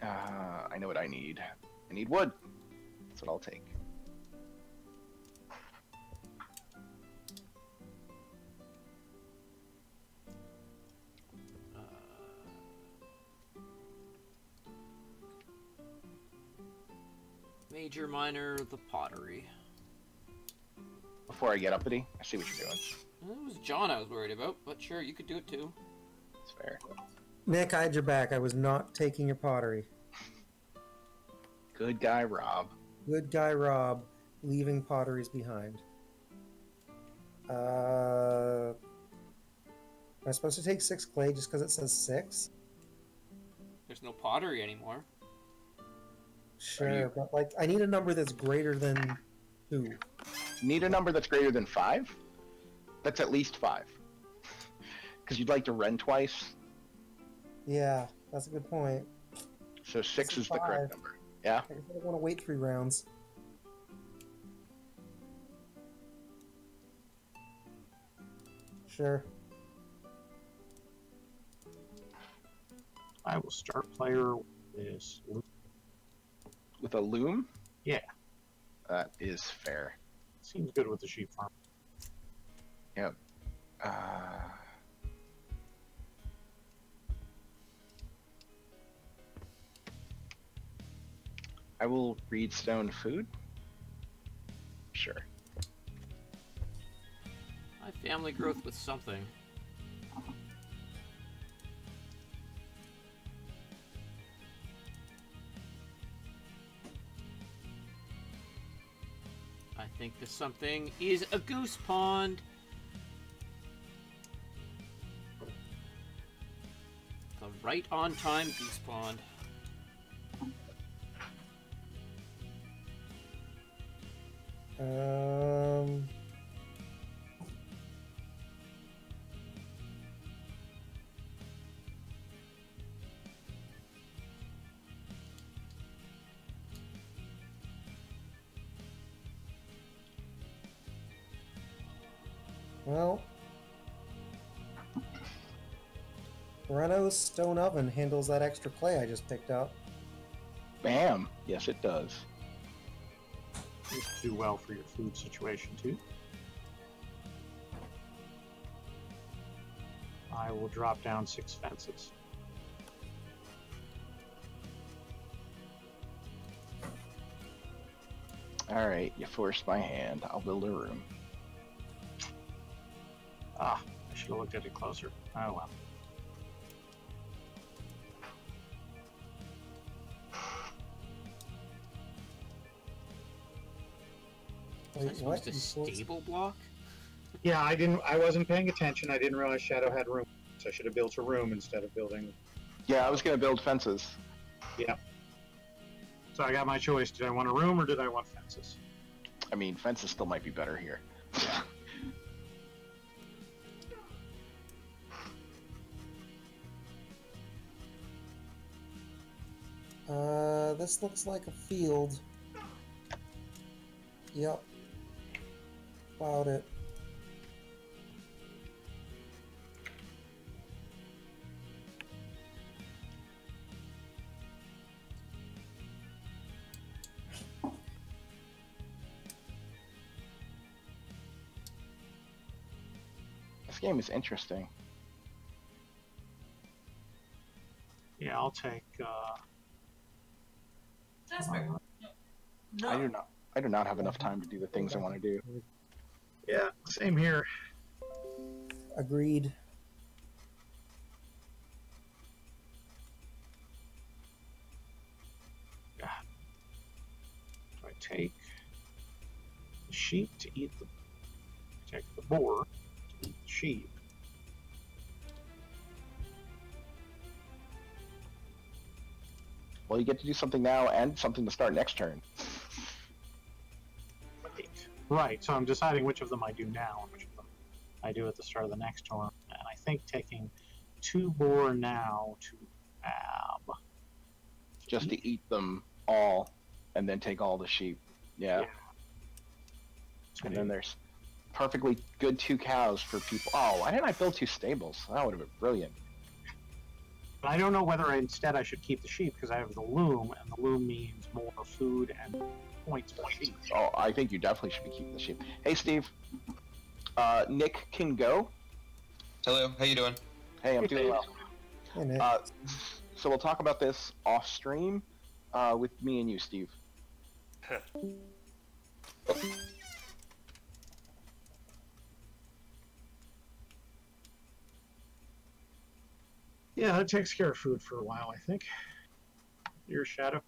I know what I need. I need wood. That's what I'll take. Major, minor, the pottery. Before I get uppity, I see what you're doing. It was John I was worried about, but sure, you could do it too. It's fair. Nick, I had your back. I was not taking your pottery. Good guy, Rob. Good guy, Rob, leaving potteries behind. Am I supposed to take 6 clay just because it says 6? There's no pottery anymore. Sure, but like, I need a number that's greater than 2. Need a number that's greater than 5? That's at least 5. Because you'd like to rend twice. Yeah, that's a good point. So 6 is the 5. correct number. Yeah. I guess I don't want to wait 3 rounds. Sure. I will start player with this. With a loom? Yeah. That is fair. Seems good with the sheep farm. Yep. I will read stone food. Sure. I have family growth with something. I think this something is a goose pond. The right on time goose pond. Um... Well, Renault's stone oven handles that extra clay I just picked up. Bam! Yes, it does. Seems to do well for your food situation too. I will drop down 6 fences. Alright, you forced my hand. I'll build a room. Ah, I should have looked at it closer. Oh well. Was I Wait, supposed what? to stable block? Yeah, I wasn't paying attention. I didn't realize Sceadeau had room, so I should have built a room instead of building. Yeah, I was gonna build fences. Yeah. So I got my choice. Did I want a room or did I want fences? I mean, fences still might be better here. This looks like a field. Yep. About it. game is interesting. Yeah, I'll take. Jasper. No. I do not have enough time to do the things I want to do. Yeah, same here. Agreed. Do I take the sheep to eat the? Take the boar to eat the sheep. Well, you get to do something now and something to start next turn. Right, so I'm deciding which of them I do now and which of them I do at the start of the next turn. And I think taking 2 boar now to Just to eat them all, and then take all the sheep. Yeah. And then there's perfectly good 2 cows for people. Oh, why didn't I build 2 stables? That would have been brilliant. But I don't know whether instead I should keep the sheep because I have the loom, and the loom means more food and points per sheep. Oh, I think you definitely should be keeping the sheep. Hey, Steve. Nick can go. Hello, how you doing? Hey, I'm doing well. Hey, Nick. So we'll talk about this off stream with me and you, Steve. Yeah, that takes care of food for a while, I think. Your Sceadeau.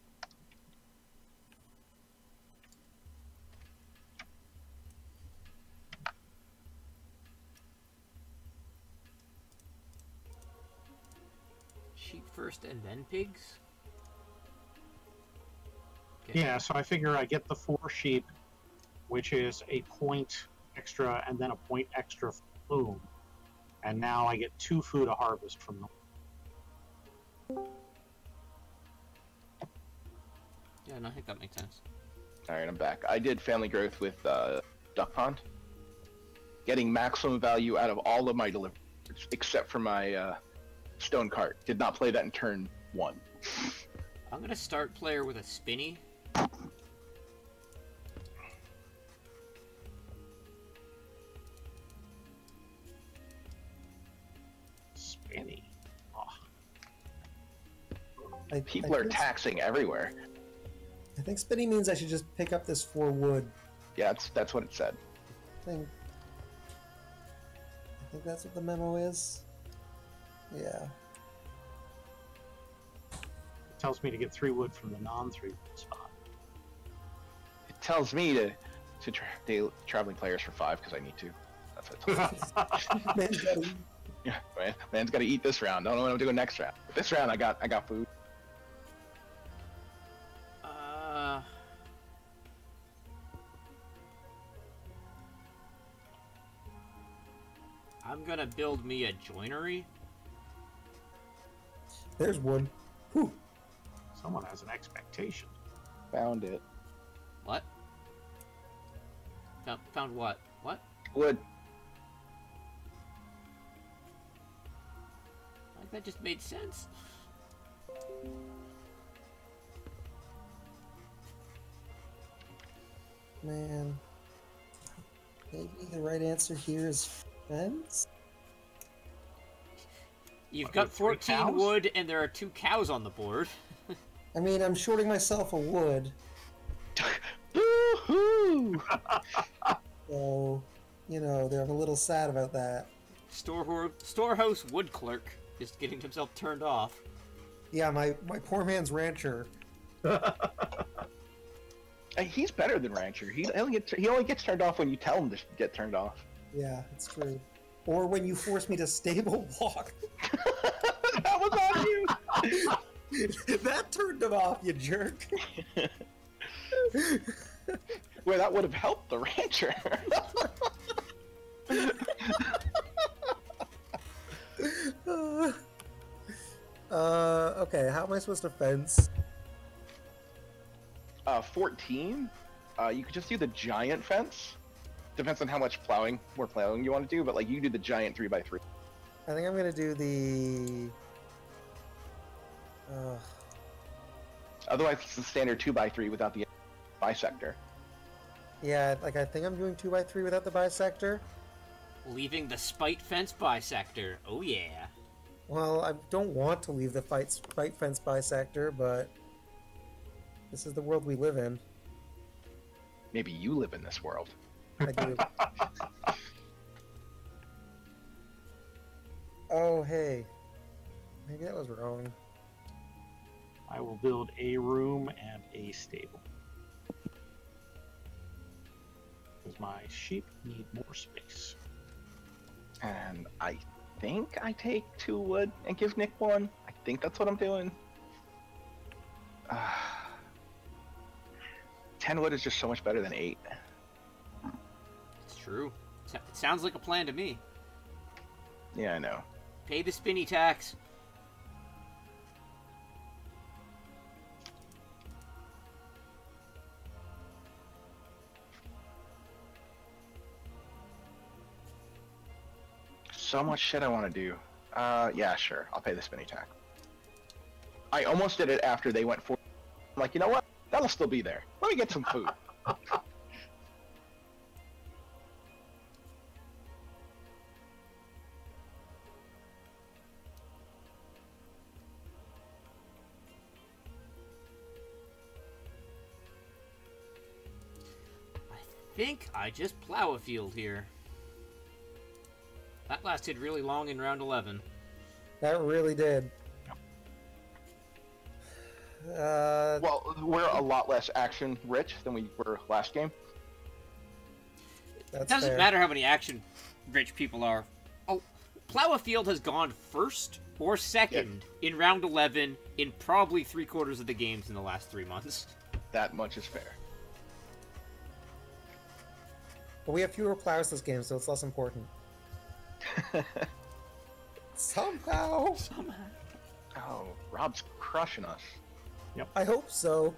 Sheep first and then pigs? Yeah, so I figure I get the 4 sheep, which is a point extra and then a point extra for loom. And now I get 2 food to harvest from them. Yeah, no, I think that makes sense. Alright, I'm back. I did family growth with Duck Pond. Getting maximum value out of all of my deliveries, except for my stone cart. Did not play that in turn 1. I'm gonna start player with a spinny. Spinny. Oh. People are taxing everywhere. I think spinning means I should just pick up this 4 wood. Yeah, that's what it said. I think that's what the memo is. Yeah. It tells me to get 3 wood from the non-3 wood spot. It tells me to traveling players for 5 because I need to. That's what it tells me. Man's gotta eat. Yeah, man's got to eat this round. I don't know what I'm doing next round. But this round, I got food. I'm gonna build me a joinery. There's wood. Whew. Someone has an expectation. Found it. What? Found what? What? Wood. Like that just made sense. Man. Maybe the right answer here is fence? You've What, got you have 3 14 cows? wood and there are 2 cows on the board. I mean, I'm shorting myself a wood, Woohoo! so, you know, they're a little sad about that. Storehouse wood clerk is getting himself turned off. Yeah, my poor man's rancher. He's better than Rancher. He only gets turned off when you tell him to get turned off. Yeah, it's true. Or when you force me to stable walk. That was on you! That turned him off, you jerk. Well, that would have helped the Rancher. Okay, how am I supposed to fence? 14. You could just do the giant fence. Depends on how much more plowing you want to do, but like you do the giant 3x3. I think I'm gonna do the... Otherwise, it's the standard 2x3 without the bisector. Yeah, like I think I'm doing 2x3 without the bisector. Leaving the spite fence by sector. Oh yeah. Well, I don't want to leave the fight fence by sector, but this is the world we live in. Maybe you live in this world. I do. Oh, hey. Maybe that was wrong. I will build a room and a stable. Because my sheep need more space. And I think I take 2 wood and give Nick 1. I think that's what I'm doing. 10 wood is just so much better than 8. It's true. It sounds like a plan to me. Yeah, I know. Pay the spinny tax. So much shit I want to do. Yeah, sure. I'll pay the spinny tax. I almost did it after they went for. I'm like, you know what? That'll still be there. Let me get some food. I think I just plow a field here. That lasted really long in round 11. That really did. Well, we're a lot less action rich than we were last game. It doesn't fair. matter how many action-rich people are. Oh, plow a field has gone first or second in round 11 in probably 3/4 of the games in the last 3 months. That much is fair. But we have fewer plows this game, so it's less important. Somehow. Oh, Rob's crushing us. I hope so.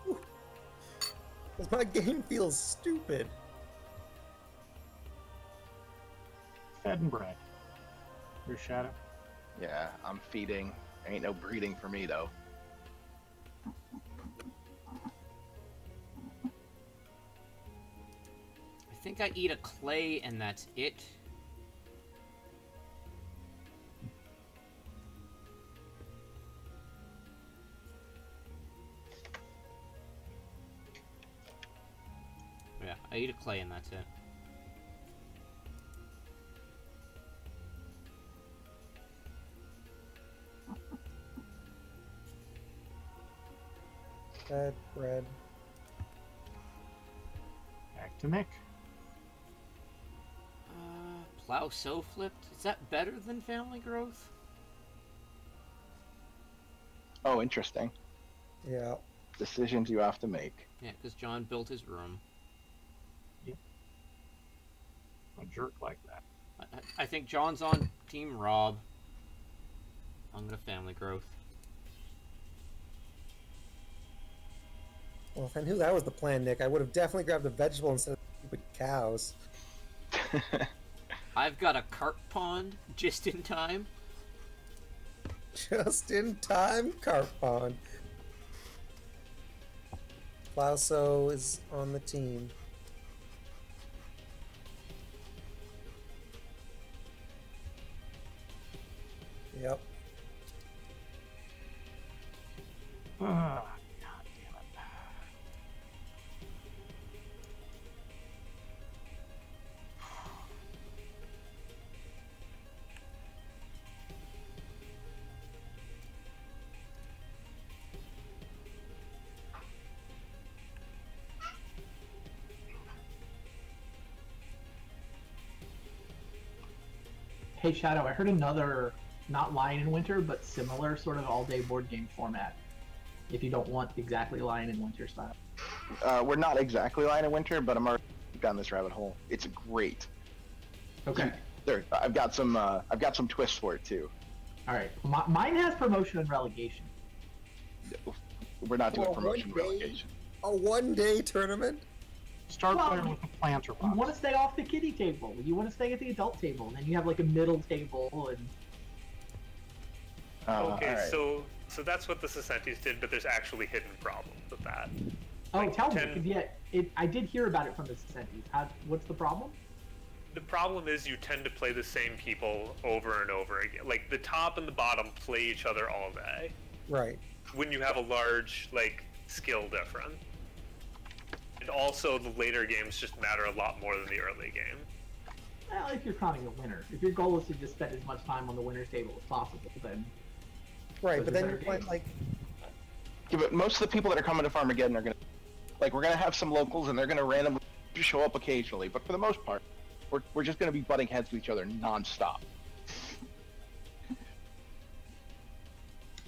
Because my game feels stupid. Fed and bred. Your Sceadeau. Yeah, I'm feeding. Ain't no breeding for me, though. I think I eat a clay and that's it. Yeah, I eat a clay and that's it. Bad bread. Back to Nick. Plow so flipped. Is that better than family growth? Oh, interesting. Yeah. Decisions you have to make. Yeah, because John built his room. A jerk like that. I think John's on Team Robb. I'm gonna family growth. Well, if I knew that was the plan, Nick, I would have definitely grabbed a vegetable instead of stupid cows. I've got a carp pond just in time. Just in time, carp pond. Plauso is on the team. Yep. God damn it. Hey Shadow, I heard another, not Lion in Winter, but similar sort of all-day board game format. If you don't want exactly Lion in Winter style. We're not exactly Lion of Winter, but I'm already down this rabbit hole. It's great. Okay. There, I've got some twists for it too. All right. Mine has promotion and relegation. We're not doing Well, promotion one day- relegation. A one-day tournament? Start Well, playing with the planter You box. want to stay off the kiddie table. You want to stay at the adult table, and then you have like a middle table and. Okay, all right. so that's what the Sceadeaus did, but there's actually hidden problems with that. Oh, Like tell me. 10 'Cause, yeah, I did hear about it from the Sceadeaus. What's the problem? The problem is you tend to play the same people over and over again. Like, the top and the bottom play each other all day. Right. When you have a large, like, skill difference. And also, the later games just matter a lot more than the early game. Well, if you're crowning a winner. If your goal is to just spend as much time on the winner's table as possible, then... Right, those but are then better you're playing, games. like... Yeah, but most of the people that are coming to Farmageddon are gonna, like, we're gonna have some locals and they're gonna randomly show up occasionally, but for the most part, we're just gonna be butting heads to each other non-stop.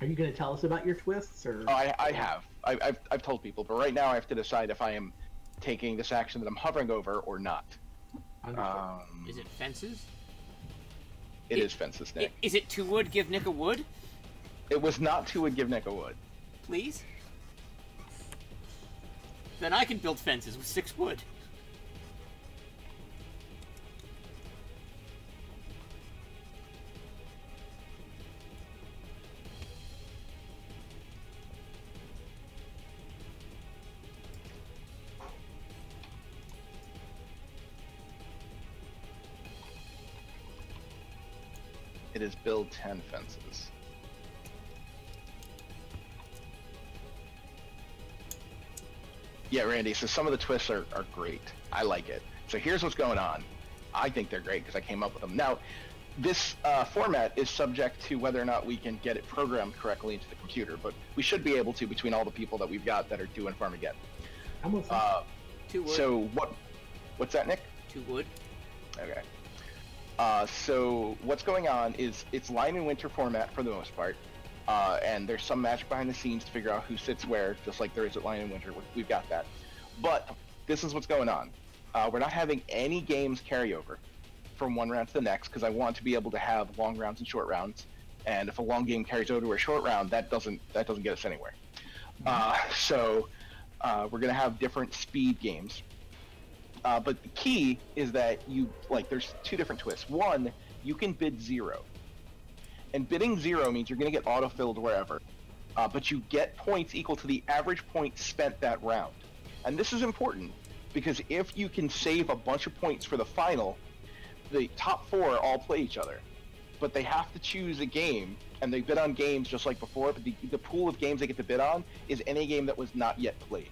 Are you going to tell us about your twists, or...? Oh, I have. I've told people, but right now I have to decide if I am taking this action that I'm hovering over or not. Is it fences? It is fences, Nick. Is it 2 wood, give Nick a wood? It was not 2 would give Nick a wood. Please? Then I can build fences with 6 wood. It is build 10 fences. Yeah, Randy, so some of the twists are great. I like it. So here's what's going on. I think they're great because I came up with them. Now, this format is subject to whether or not we can get it programmed correctly into the computer, but we should be able to between all the people that we've got that are doing Farmageddon. Almost. 2 wood. So what's that, Nick? 2 wood. Okay. So what's going on is it's line and winter format for the most part, and there's some magic behind the scenes to figure out who sits where, just like there is at line and winter. We've got that. But this is what's going on. We're not having any games carry over from one round to the next because I want to be able to have long rounds and short rounds. And if a long game carries over to a short round, that doesn't get us anywhere. So we're going to have different speed games. But the key is that there's 2 different twists. One, you can bid 0. And bidding 0 means you're going to get auto-filled wherever. But you get points equal to the average points spent that round. And this is important, because if you can save a bunch of points for the final, the top 4 all play each other. But they have to choose a game, and they bid on games just like before, but the pool of games they get to bid on is any game that was not yet played.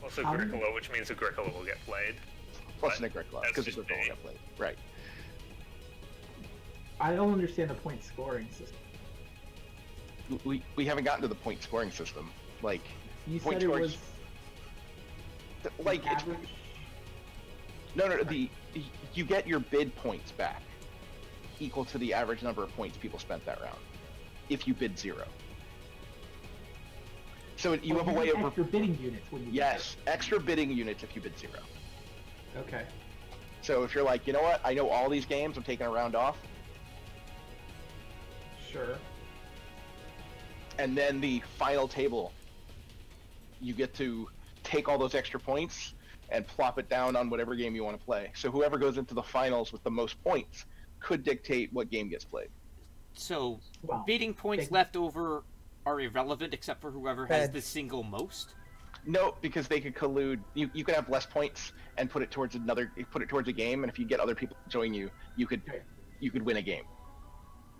Also Agricola, which means Agricola will get played. Plus an Agricola, That's because just Agricola me. got played. Right. I don't understand the point scoring system. We haven't gotten to the point scoring system. Like, You point said it scoring- was like it's, average. no, you get your bid points back equal to the average number of points people spent that round if you bid 0. So you have a way get of extra bidding units when you yes, extra bidding units if you bid 0. Okay. So if you're like, you know what, I know all these games, I'm taking a round off, Sure. and then the final table, you get to take all those extra points and plop it down on whatever game you want to play. So whoever goes into the finals with the most points could dictate what game gets played. So, Wow. bidding points Big- left over are irrelevant except for whoever has the single most? No, because they could collude. You could have less points and put it towards a game, and if you get other people to join you, you could win a game.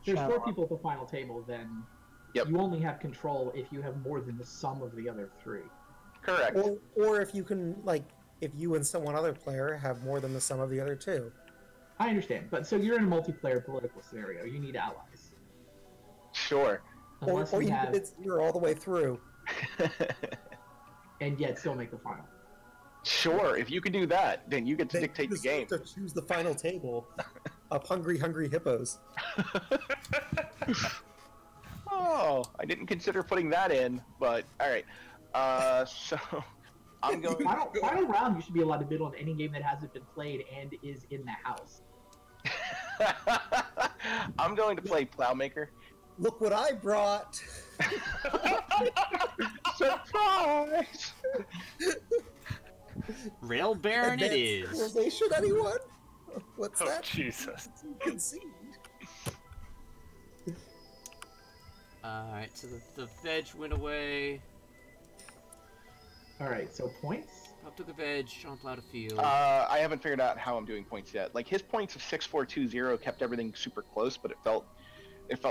There's 4 people at the final table, then Yep. you only have control if you have more than the sum of the other 3. Correct. Or if you can, like, if you and one other player have more than the sum of the other 2. I understand, but so you're in a multiplayer political scenario. You need allies. Sure. Unless Or you you have, bid 0 all the way through. and yet still make the final. Sure. If you can do that, then you get to Then dictate you the game. just choose the final table of hungry hippos. Oh, I didn't consider putting that in, but all right. So I'm going. Final round, you should be allowed to bid on any game that hasn't been played and is in the house. I'm going to play Plowmaker. Look what I brought! Surprise! Rail Baron it Advanced is. civilization, anyone? What's Oh, that? Jesus. Concede. Alright, so the veg went away. All right, so points. Up took a veg, Sean plowed a field. I haven't figured out how I'm doing points yet. Like his points of 6,420 kept everything super close, but it felt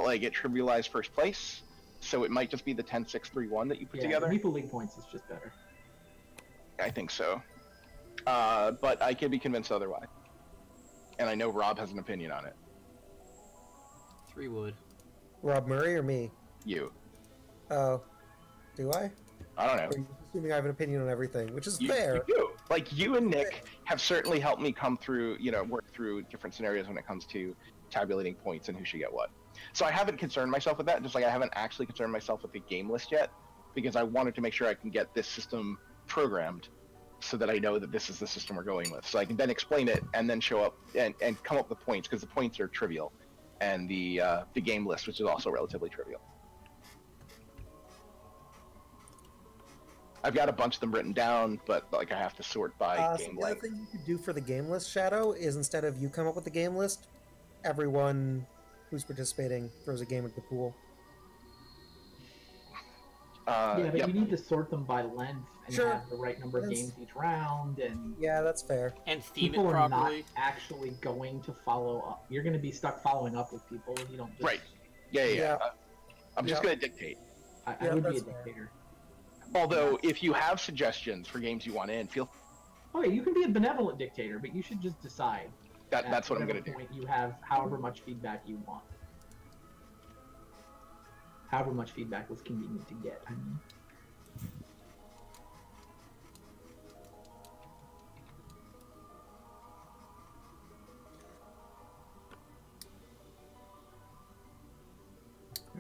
like it trivialized first place. So it might just be the 10,631 that you put together. Maple League points is just better. I think so. But I could be convinced otherwise. And I know Rob has an opinion on it. 3 wood. Rob Murray or me? You. Oh, do I? I don't know. Or are you assuming I have an opinion on everything, which is fair. You do. Like, you and Nick have certainly helped me come through, work through different scenarios when it comes to tabulating points and who should get what. So I haven't concerned myself with that, just like I haven't actually concerned myself with the game list yet, because I wanted to make sure I can get this system programmed so that I know that this is the system we're going with. So I can then explain it and then show up and come up with the points, because the points are trivial. And the game list, which is also relatively trivial. I've got a bunch of them written down, but like I have to sort by game the other length. thing you could do for the game list, Sceadeau, is instead of you come up with the game list, everyone who's participating throws a game at the pool. Yeah, but yep. you need to sort them by length and Sure. have the right number of games each round, and Yeah, that's fair. And theme people it are not properly. actually going to follow up. You're going to be stuck following up with people, and you don't just... Right. Yeah. Yeah. I'm just Yeah. going to dictate. I Yeah, would be a that's fair. dictator. Although, if you have suggestions for games you want in, feel Okay, you can be a benevolent dictator, but you should just decide. that's what I'm going At to whatever do. point you have however much feedback you want. However much feedback was convenient to get, I mean.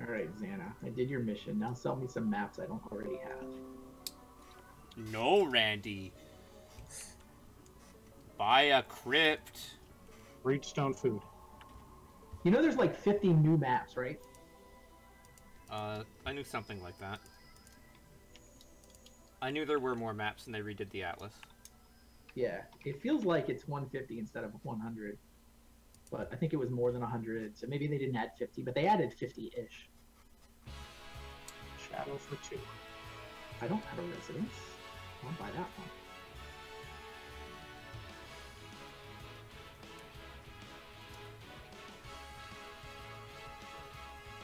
Alright, Xana, I did your mission. Now sell me some maps I don't already have. No, Randy. Buy a crypt. Breachstone food. You know there's like 50 new maps, right? I knew something like that. I knew there were more maps and they redid the atlas. Yeah, it feels like it's 150 instead of 100. But I think it was more than 100, so maybe they didn't add 50, but they added 50-ish. Shadow for 2. I don't have a residence. I'll buy that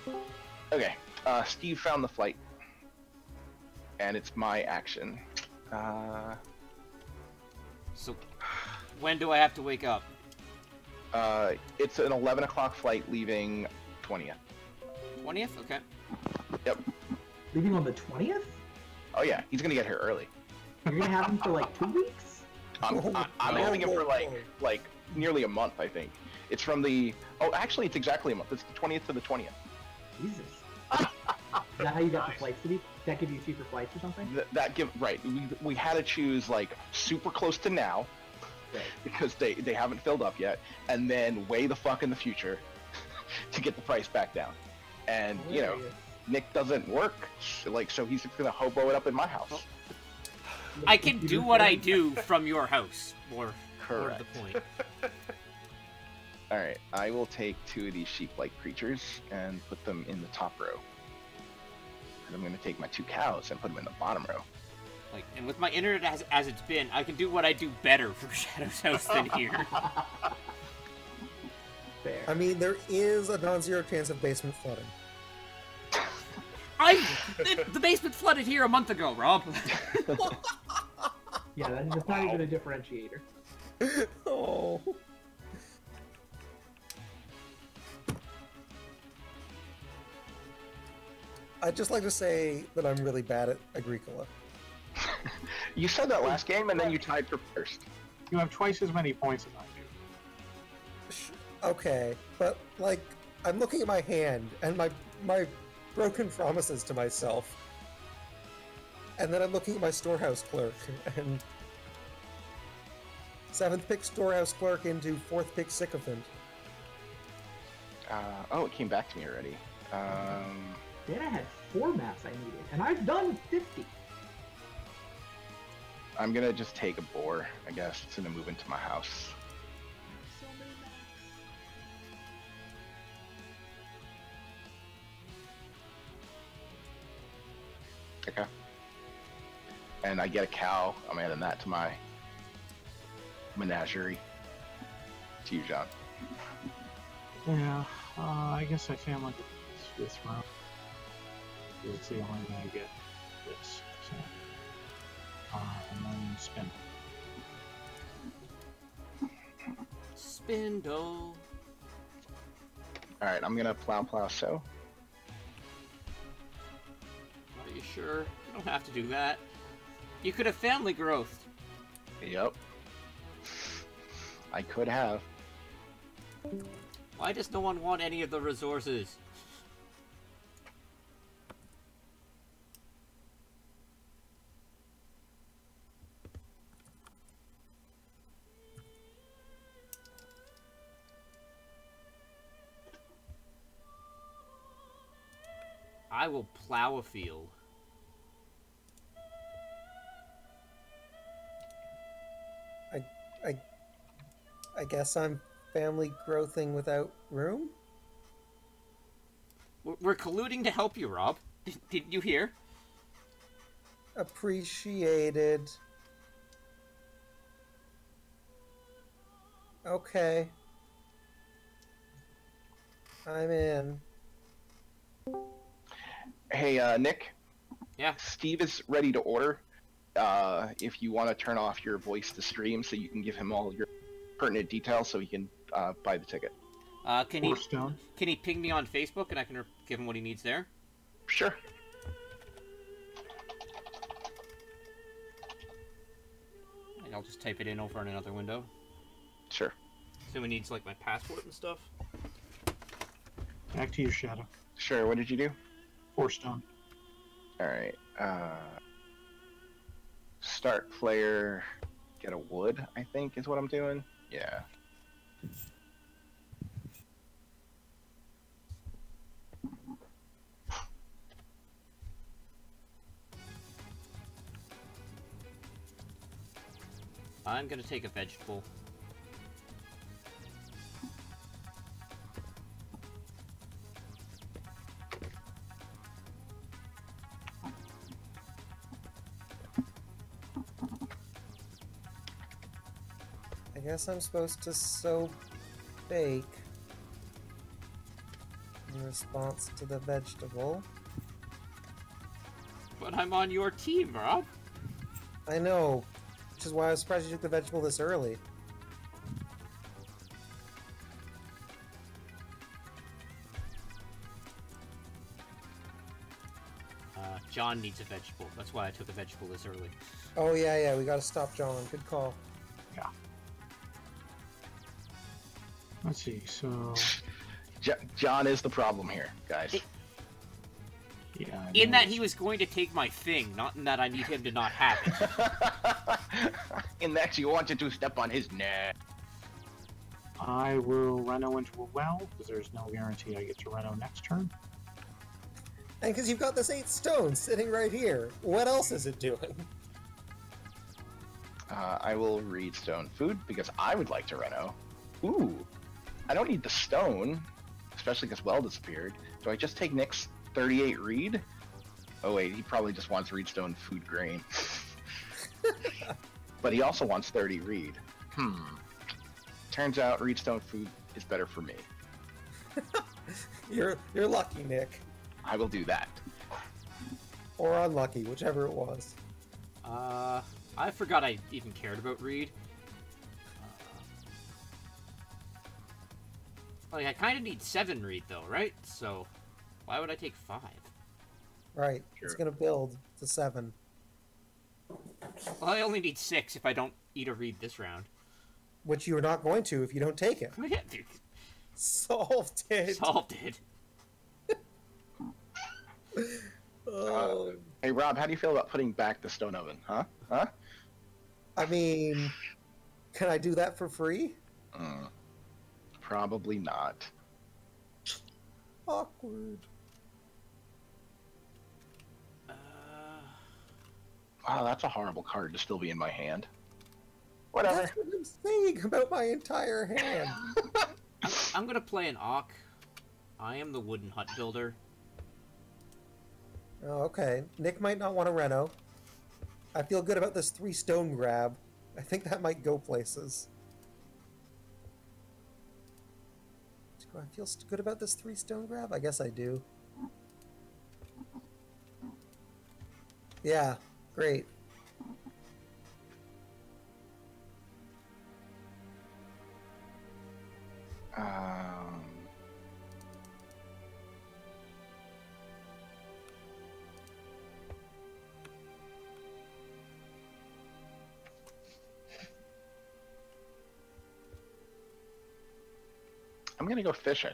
one. Okay. Steve found the flight. And it's my action. So, when do I have to wake up? It's an 11 o'clock flight leaving 20th. 20th? Okay. Yep. Leaving on the 20th? Oh yeah, he's gonna get here early. You're gonna have him for like 2 weeks? I'm having him for like nearly a month, I think. It's from the... Oh, actually, it's exactly a month. It's the 20th to the 20th. Jesus. Is that how you got the flights to be? That give you cheaper flights or something? Right. We had to choose like super close to now, Right. because they haven't filled up yet, and then way the fuck in the future to get the price back down. And Hilarious. Nick doesn't work, so he's just gonna hobo it up in my house. I can do what I do from your house. More Correct. the point. All right, I will take 2 of these sheep-like creatures and put them in the top row. And I'm gonna take my 2 cows and put them in the bottom row. Like, and with my internet as it's been, I can do what I do better from Shadow's house than here. Fair. I mean, there is a non-zero chance of basement flooding. The basement flooded here a month ago, Rob. Yeah, that's not even a differentiator. Oh. I'd just like to say that I'm really bad at Agricola. You said that last game, and then you tied for first. You have twice as many points as I do. Okay, but like, I'm looking at my hand and my broken promises to myself, and then I'm looking at my storehouse clerk and 7th pick storehouse clerk into 4th pick sycophant. Oh, it came back to me already. Then I had 4 maps I needed, and I've done 50. I'm gonna just take a boar, I guess. It's gonna move into my house. So many maps. Okay. and I get a cow, I'm adding that to my menagerie. To you, John. Yeah, I guess I family this round. It's the only way I get this. So, and then spin. Spindle. Alright, I'm gonna plow sow. Are you sure? You don't have to do that. You could have family growth. Yep. I could have. Why does no one want any of the resources? I will plow a field. I guess I'm family growthing without room? We're colluding to help you, Rob. Didn't you hear? Appreciated. Okay. I'm in. Hey, Nick? Yeah? Steve is ready to order. If you want to turn off your voice to stream so you can give him all your pertinent details so he can buy the ticket. Can he ping me on Facebook and I can give him what he needs there? Sure. I'll just type it in over in another window. Sure. So he needs like my passport and stuff. Back to you, Sceadeau. Sure, what did you do? 4 stone. Alright, start player, get a wood, I think is what I'm doing. Yeah. I'm gonna take a vegetable. I guess I'm supposed to sow bake in response to the vegetable. But I'm on your team, Rob. I know, which is why I was surprised you took the vegetable this early. John needs a vegetable. That's why I took a vegetable this early. Oh yeah, we gotta stop John. Good call. Yeah. Let's see, so... John is the problem here, guys. Yeah, in that he was going to take my thing, not in that I need him to not have it. In that you wanted to step on his neck. I will Reno into a well, because there's no guarantee I get to Reno next turn. And because you've got this 8 stones sitting right here, what else is it doing? I will read stone food because I would like to reno. Ooh, I don't need the stone, especially because well disappeared. Do I just take Nick's 38 reed? Oh wait, he probably just wants reedstone food grain. But he also wants 30 reed. Turns out reedstone food is better for me. You're lucky, Nick. I will do that. Or unlucky, whichever it was. I forgot I even cared about reed. Like, I kind of need 7 reed, though, right? So, why would I take 5? Right, Sure. It's gonna build to 7. Well, I only need 6 if I don't eat a reed this round. Which you are not going to if you don't take it. Yeah, dude. Solved it! Solved it. Hey Rob, how do you feel about putting back the stone oven? Huh? Huh? I mean, can I do that for free? Probably not. Awkward. Wow, that's a horrible card to still be in my hand. Whatever. That's what I'm saying about my entire hand. I'm gonna play an Auk. I am the wooden hut builder. Oh, okay. Nick might not want to reno. I feel good about this 3 stone grab. I think that might go places. Do I feel good about this 3 stone grab? I guess I do. Yeah, great. I'm gonna go fishing.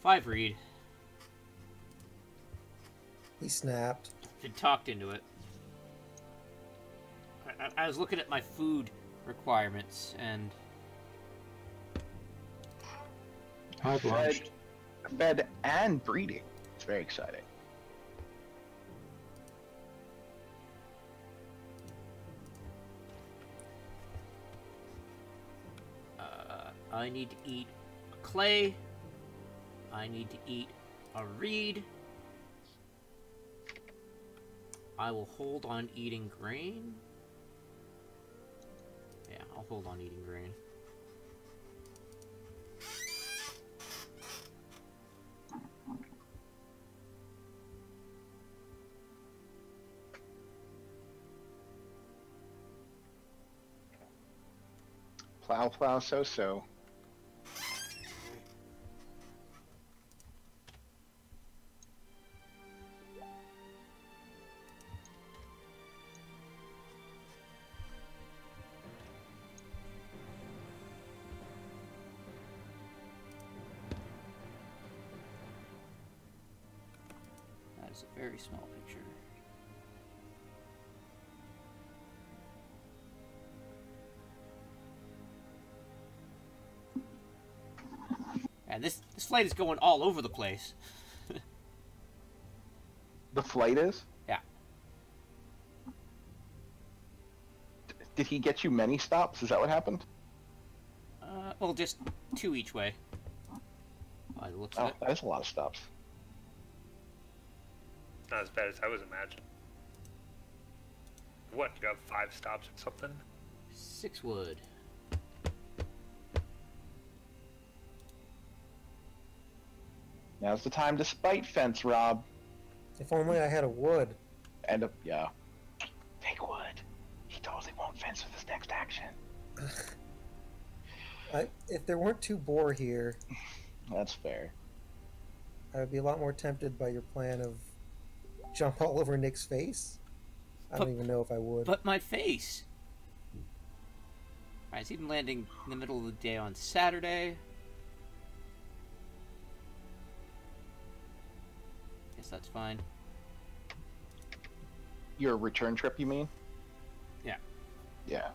Five read. He snapped. Been talked into it. I was looking at my food requirements and I've launched. Fed and breeding. It's very exciting. I need to eat clay. I need to eat a reed. I will hold on eating grain. Yeah, I'll hold on eating grain. Plow, so. That is a very small picture. And this flight is going all over the place. The flight is? Yeah. Did he get you many stops? Is that what happened? Well, just 2 each way. By the looks of Oh, it. that is a lot of stops. Not as bad as I was imagining. What, you got 5 stops or something? 6 wood. Now's the time to spite fence, Rob. If only I had a wood. And yeah. Take wood. He totally won't fence with his next action. If there weren't 2 boar here, That's fair. I would be a lot more tempted by your plan of jump all over Nick's face. I don't even know if I would. But my face! Alright, so even landing in the middle of the day on Saturday. Guess that's fine. Your return trip, you mean? Yeah. Yeah.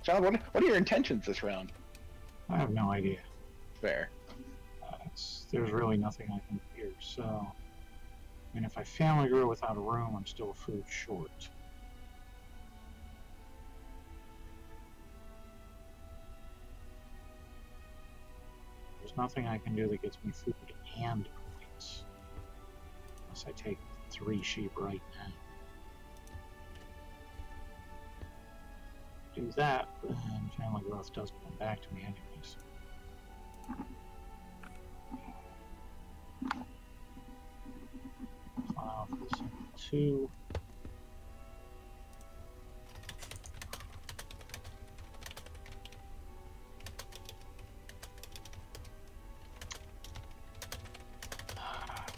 John, what are your intentions this round? I have no idea. Fair. There's really nothing I can do here. So, I mean, if I family grow without a room, I'm still food short. There's nothing I can do that gets me food and points. Unless I take 3 sheep right now. Do that, then family growth doesn't come back to me anyways. File for this 2.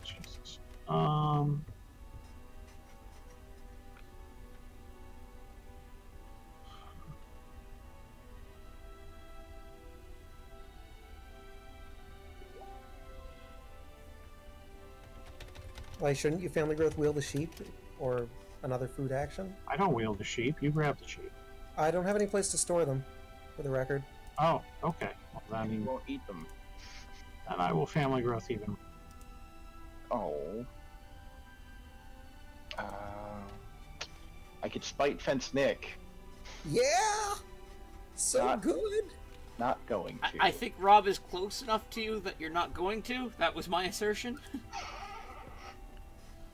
Jesus. Why shouldn't you family growth wheel the sheep or another food action? I don't wield the sheep. You grab the sheep. I don't have any place to store them, for the record. Oh, okay. Well, And you then, won't eat them. then I will family growth even. Oh. I could spite fence Nick. Yeah! So Not- good! Not going to. I think Rob is close enough to you that you're not going to. That was my assertion.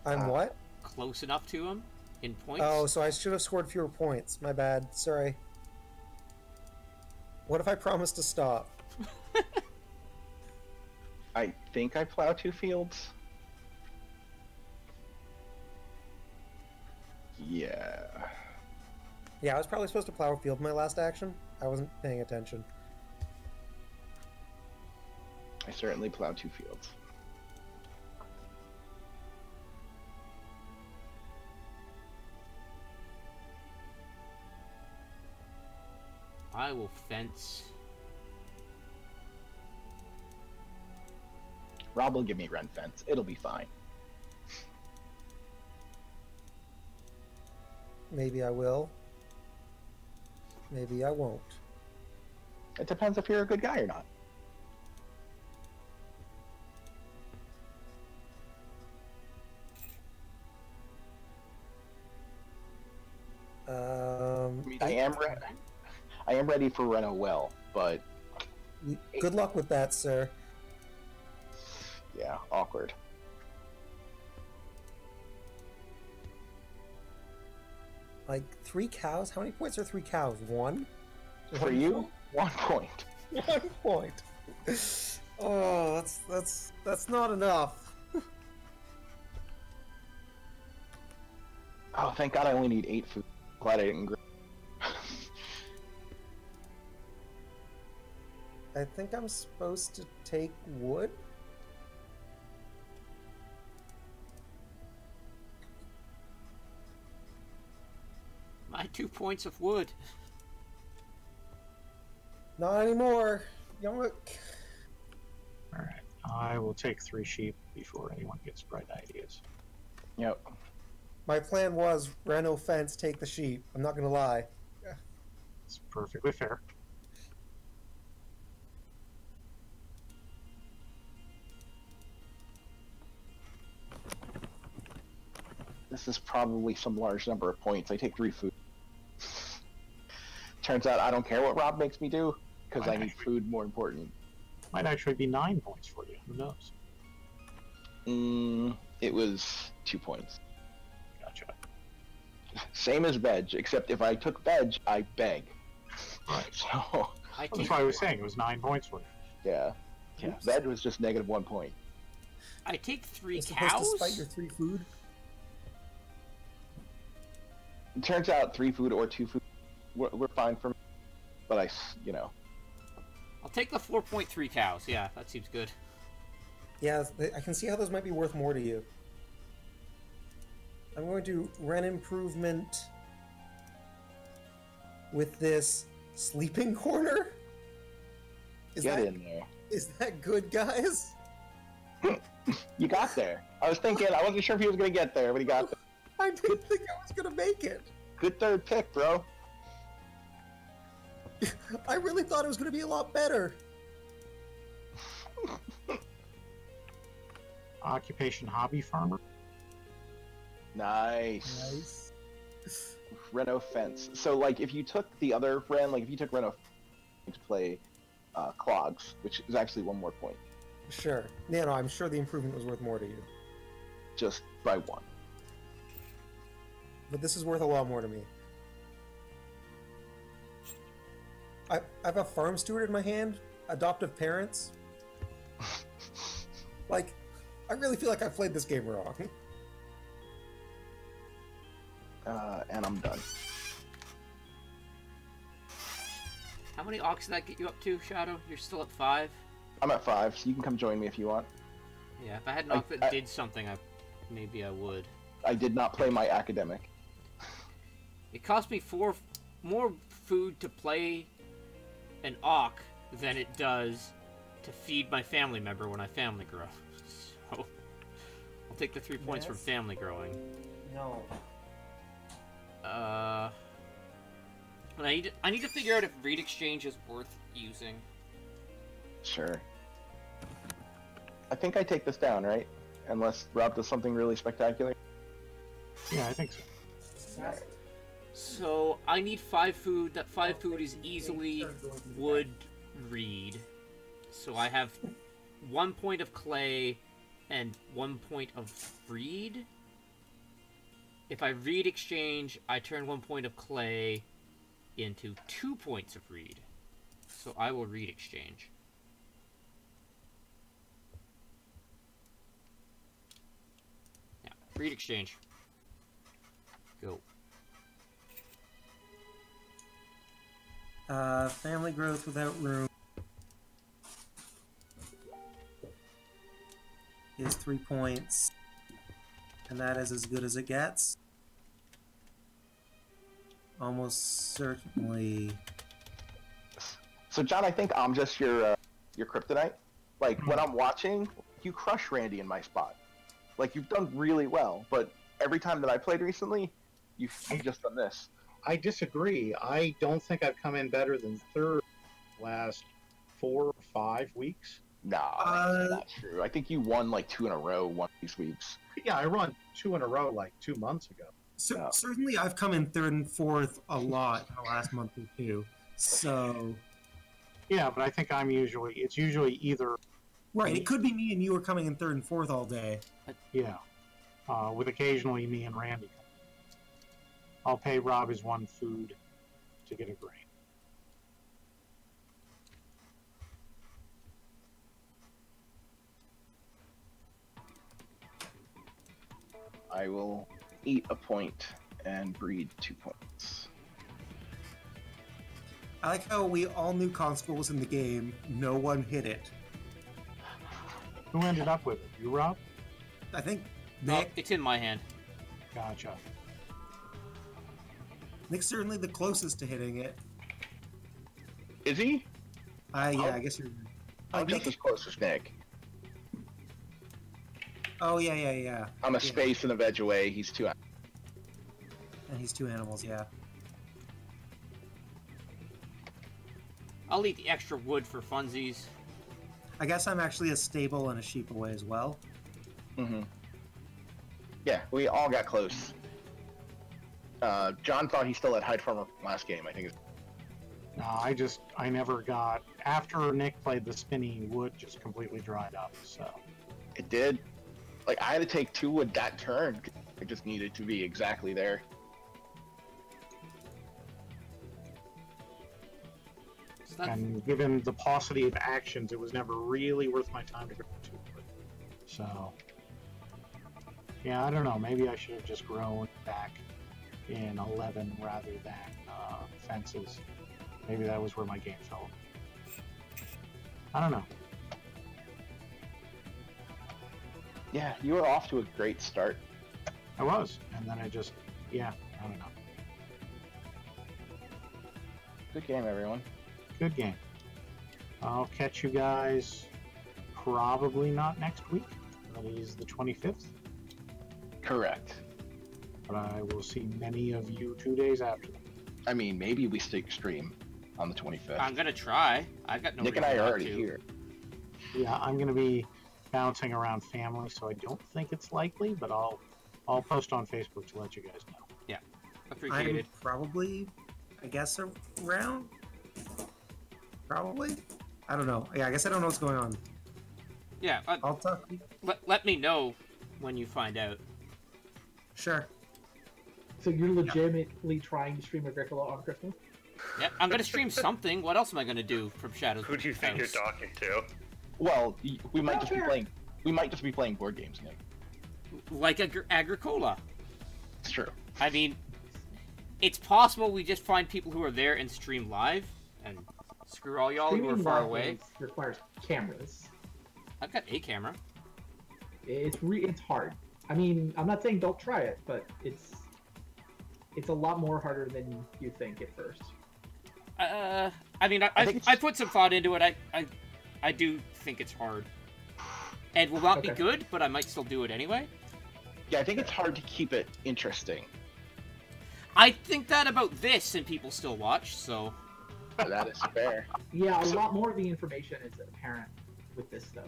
I'm what? Close enough to him in points. Oh, so I should have scored fewer points. My bad. Sorry. What if I promise to stop? I think I plow 2 fields. Yeah. Yeah, I was probably supposed to plow a field my last action. I wasn't paying attention. I certainly plow 2 fields. I will fence. Rob will give me run fence. It'll be fine. Maybe I will. Maybe I won't. It depends if you're a good guy or not. I am ready for Reno well, but Good luck with that, sir. yeah, awkward. Like 3 cows? How many points are 3 cows? 1? For you, 1 point. 1 point. Oh, that's not enough. Oh, thank God I only need 8 food. Glad I didn't. I think I'm supposed to take wood. My 2 points of wood. Not anymore. Young. Alright. I will take 3 sheep before anyone gets bright ideas. Yep. My plan was Reno fence, take the sheep. I'm not gonna lie. It's perfectly fair. This is probably some large number of points. I take 3 food. Turns out I don't care what Rob makes me do, because I need food more important. Might actually be 9 points for you. Who knows? It was 2 points. Gotcha. Same as veg, except if I took veg, I beg. Right. So, That's why I was saying it was 9 points for you. yeah. Yeah, veg was just negative 1 point. I take 3 You're supposed cows. to spite your 3 food. It turns out 3 food or 2 food, we're fine for me. But I'll take the 4.3 cows. Yeah, that seems good. Yeah, I can see how those might be worth more to you. I'm going to rent improvement with this sleeping corner. get in there. Is that good, guys? You got there. I was thinking, I wasn't sure if he was going to get there, but he got there. I didn't think I was gonna make it. Good third pick, bro. I really thought it was gonna be a lot better. Occupation hobby farmer. Nice. Reno fence. So, like, if you took the other Ren, like, if you took Reno to play clogs, which is actually 1 more point. Sure. Yeah, no, I'm sure the improvement was worth more to you. Just by 1. But this is worth a lot more to me. I have a farm steward in my hand, adoptive parents. Like, I really feel like I played this game wrong. And I'm done. How many ox did that get you up to, Shadow? You're still at 5? I'm at 5, so you can come join me if you want. Yeah, if I had an ox that did something, maybe I would. I did not play my academic. It cost me 4 more food to play an Auk than it does to feed my family member when I family grow. So, I'll take the 3 points from Yes. family growing. No. And I need to figure out if Reed Exchange is worth using. Sure. I think I take this down, right? Unless Rob does something really spectacular. Yeah, I think so. So I need 5 food. That 5 food is easily wood reed. So I have 1 point of clay and 1 point of reed. If I reed exchange, I turn 1 point of clay into 2 points of reed. So I will reed exchange. Yeah, reed exchange. Go. Family growth without room is 3 points, and that is as good as it gets. Almost certainly. So John, I think I'm just your kryptonite. Like when I'm watching, you crush Randy in my spot. Like you've done really well, but every time that I played recently, you've just done this. I disagree. I don't think I've come in better than third last 4 or 5 weeks. Nah, that's not true. I think you won like 2 in a row one of these weeks. Yeah, I run 2 in a row like 2 months ago. So, No. certainly, I've come in third and fourth a lot in the last month or two. So, Yeah, but I think it's usually either, right, it could be me and you are coming in third and fourth all day. yeah, with occasionally me and Randy. I'll pay Rob his 1 food to get a grain. I will eat a point and breed 2 points. I like how we all knew constables in the game. No one hit it. Who ended up with it? You, Rob? I think Oh, Nick. it's in my hand. Gotcha. Nick's certainly the closest to hitting it. Is he? Yeah, I guess you're. I'm just as close as Nick. Oh yeah. I'm a Yeah. space and a veg away. He's 2. And he's 2 animals, yeah. I'll eat the extra wood for funsies. I guess I'm actually a stable and a sheep away as well. Mm-hmm. Yeah, we all got close. John thought he still had Hyde Farmer from last game. I think it's... No, I never got, after Nick played the spinning wood just completely dried up, so. It did. Like, I had to take 2 wood that turn. I just needed to be exactly there. So that- And given the paucity of actions, it was never really worth my time to go to it. So, yeah, I don't know. Maybe I should have just grown back in 11 rather than fences. Maybe that was where my game fell. I don't know. Yeah, you were off to a great start. I was, and then I don't know. Good game, everyone. Good game. I'll catch you guys probably not next week. That is the 25th. Correct. But I will see many of you 2 days after that. I mean, maybe we stick stream on the 25th. I'm gonna try. I've got no Nick and reason I are not already to. here. Yeah, I'm going to be bouncing around family, so I don't think it's likely, but I'll post on Facebook to let you guys know. Appreciated. I'm probably, I guess, around. Probably. I don't know. Yeah, I guess I don't know what's going on. Yeah, I'll talk. let me know when you find out. Sure. So you're legitimately trying to stream Agricola on Christmas? Yeah, I'm gonna stream something. What else am I gonna do from Shadows? Who do you think you're talking to? Well, we might just be playing. We might just be playing board games, Nick. Like Agricola. It's true. I mean, it's possible we just find people who are there and stream live, and screw all y'all who are Streaming far live away. requires cameras. I've got a camera. It's hard. I mean, I'm not saying don't try it, but it's a lot more harder than you think at first. I mean, I think I put some thought into it. I do think it's hard, and will not be Okay. good, but I might still do it anyway. Yeah, I think it's hard to keep it interesting. I think that about this, and people still watch, so... That is fair. Yeah, a lot more of the information is apparent with this stuff.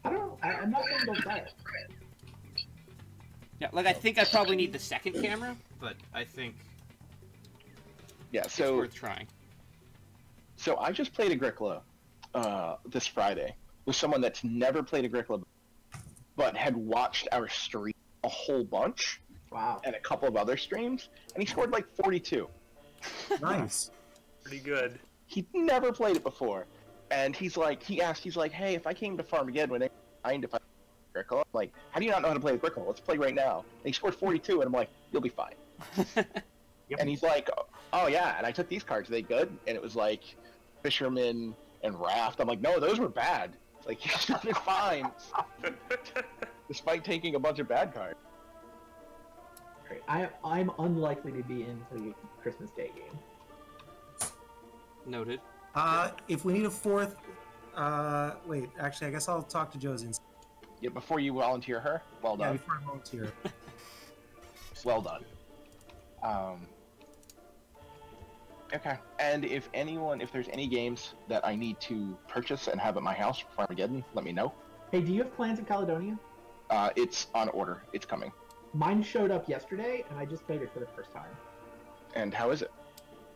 I don't know. I'm not saying don't try it. Yeah, like, I think I probably need the second camera, but I think Yeah, it's so worth trying. so I just played Agricola this Friday with someone that's never played Agricola, but had watched our stream a whole bunch Wow. and a couple of other streams, and he scored like 42. Nice. Pretty good. He'd never played it before, and he's like, hey, if I came to Farmageddon, I to play Agricola, I'm like, how do you not know how to play Agricola? Let's play right now. And he scored 42, and I'm like, you'll be fine. Yep. And he's like, oh yeah, and I took these cards, are they good? And it was like Fisherman and Raft. I'm like, no, those were bad. It's like, you're fine, despite taking a bunch of bad cards. Great. I'm unlikely to be into the Christmas Day game. Noted. If we need a fourth, wait, actually, I guess I'll talk to Josie. Yeah, before you volunteer her, well Yeah, done. before I volunteer. Well done. Okay. And if there's any games that I need to purchase and have at my house for Farmageddon, let me know. Hey, do you have plans in Caledonia? It's on order. It's coming. Mine showed up yesterday, and I just played it for the first time. And how is it?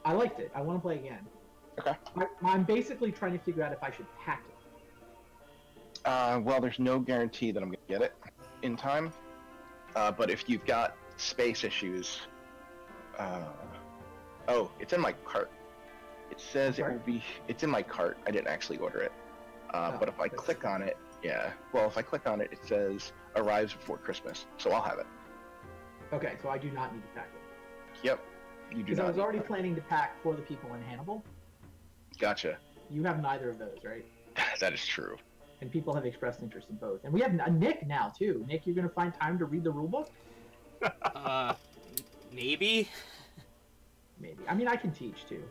I liked it. I want to play again. Okay. I'm basically trying to figure out if I should pack it. Well, there's no guarantee that I'm gonna get it in time. But if you've got space issues, oh, it's in my cart. It says it will be. It's in my cart. I didn't actually order it. But if I click on it, yeah. Well, if I click on it, it says arrives before Christmas, so I'll have it. Okay, so I do not need to pack it. Yep. You do Because not. I was need already that. planning to pack for the people in Hannibal. Gotcha. You have neither of those, right? That is true. And people have expressed interest in both. And we have Nick now, too. Nick, you're going to find time to read the rulebook? Maybe? Maybe. I mean, I can teach, too.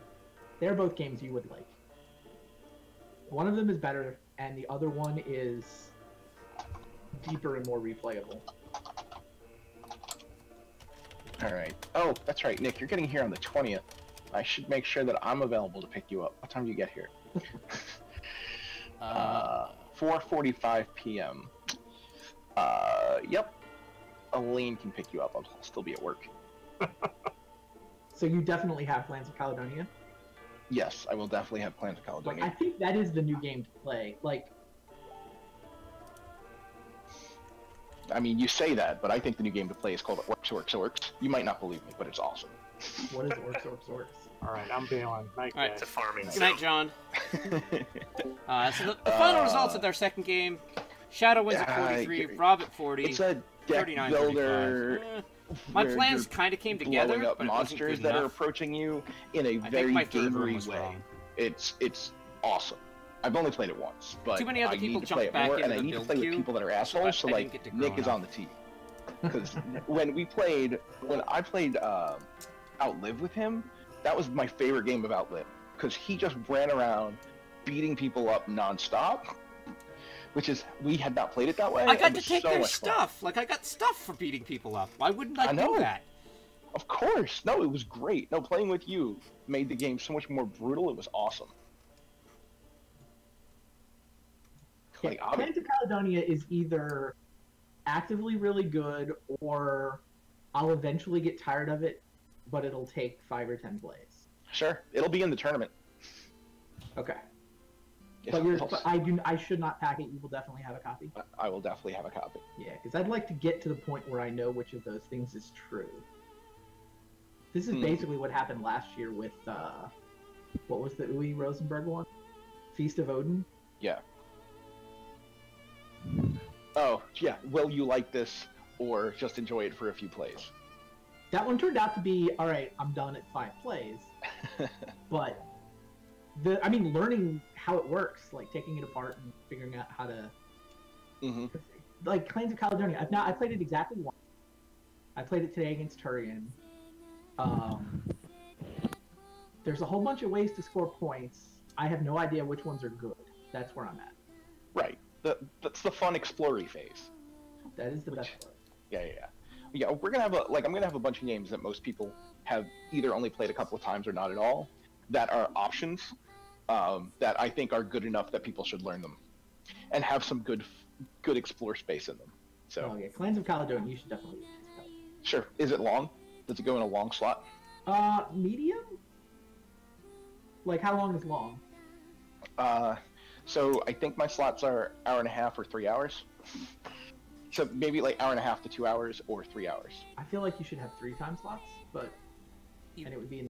They're both games you would like. One of them is better, and the other one is deeper and more replayable. All right. Oh, that's right, Nick. You're getting here on the 20th. I should make sure that I'm available to pick you up. What time do you get here? 4:45 p.m. Yep. Elaine can pick you up. I'll still be at work. So you definitely have plans of Caledonia? Yes, I will definitely have plans for Like, Caledonia. I think that is the new game to play. Like, I mean, you say that, but I think the new game to play is called Orcs. You might not believe me, but it's awesome. what is Orcs? All right, I'm bailing. Night, All right. It's a farming Good sim. night, John. So the final results of their second game: Sceadeau wins at 43, Robb at 40, It's a deck 39, builder. 35. My where plans you're kind of came together, blowing up but it wasn't monsters good that are enough. approaching you in a I very think my third room gamery was way. wrong. It's awesome. I've only played it once, but Too many other I people need to jumped play it back more, into and I the need to build play queue, with people that are so assholes. So I like, didn't get to Nick grow is on the team. Because when I played Outlive with him, that was my favorite game of Outlive. Because he just ran around beating people up nonstop. Which is, we had not played it that way. I got and to it was take so their much fun. stuff. Like, I got stuff for beating people up. Why wouldn't I know. do that? Of course. No, it was great. No, playing with you made the game so much more brutal. It was awesome. Yeah, Like, Plans of Caledonia is either actively really good, or I'll eventually get tired of it, but it'll take 5 or 10 plays. sure, it'll be in the tournament. Okay. If- But I should not pack it. You will definitely have a copy. I will definitely have a copy. Yeah, because I'd like to get to the point where I know which of those things is true. This is basically what happened last year with, what was the Uwe Rosenberg one? Feast of Odin? Yeah. Oh, yeah. Will you like this, or just enjoy it for a few plays? That one turned out to be, alright, I'm done at 5 plays. But, learning how it works, like taking it apart and figuring out how to... Mm-hmm. Like, Clans of Caledonia, I played it exactly once. I played it today against Turian. There's a whole bunch of ways to score points. I have no idea which ones are good. That's where I'm at. Right. That's the fun explory phase. That is the best part. Yeah, we're gonna have I'm gonna have a bunch of games that most people have either only played a couple of times or not at all, that are options, that I think are good enough that people should learn them, and have some good explore space in them. So. Oh yeah, Clans of Caledonia, you should definitely. Sure. Is it long? Does it go in a long slot? Medium. Like how long is long? So I think my slots are hour and a half or 3 hours. So maybe like hour and a half to 2 hours or 3 hours. I feel like you should have 3 time slots, but and it would be in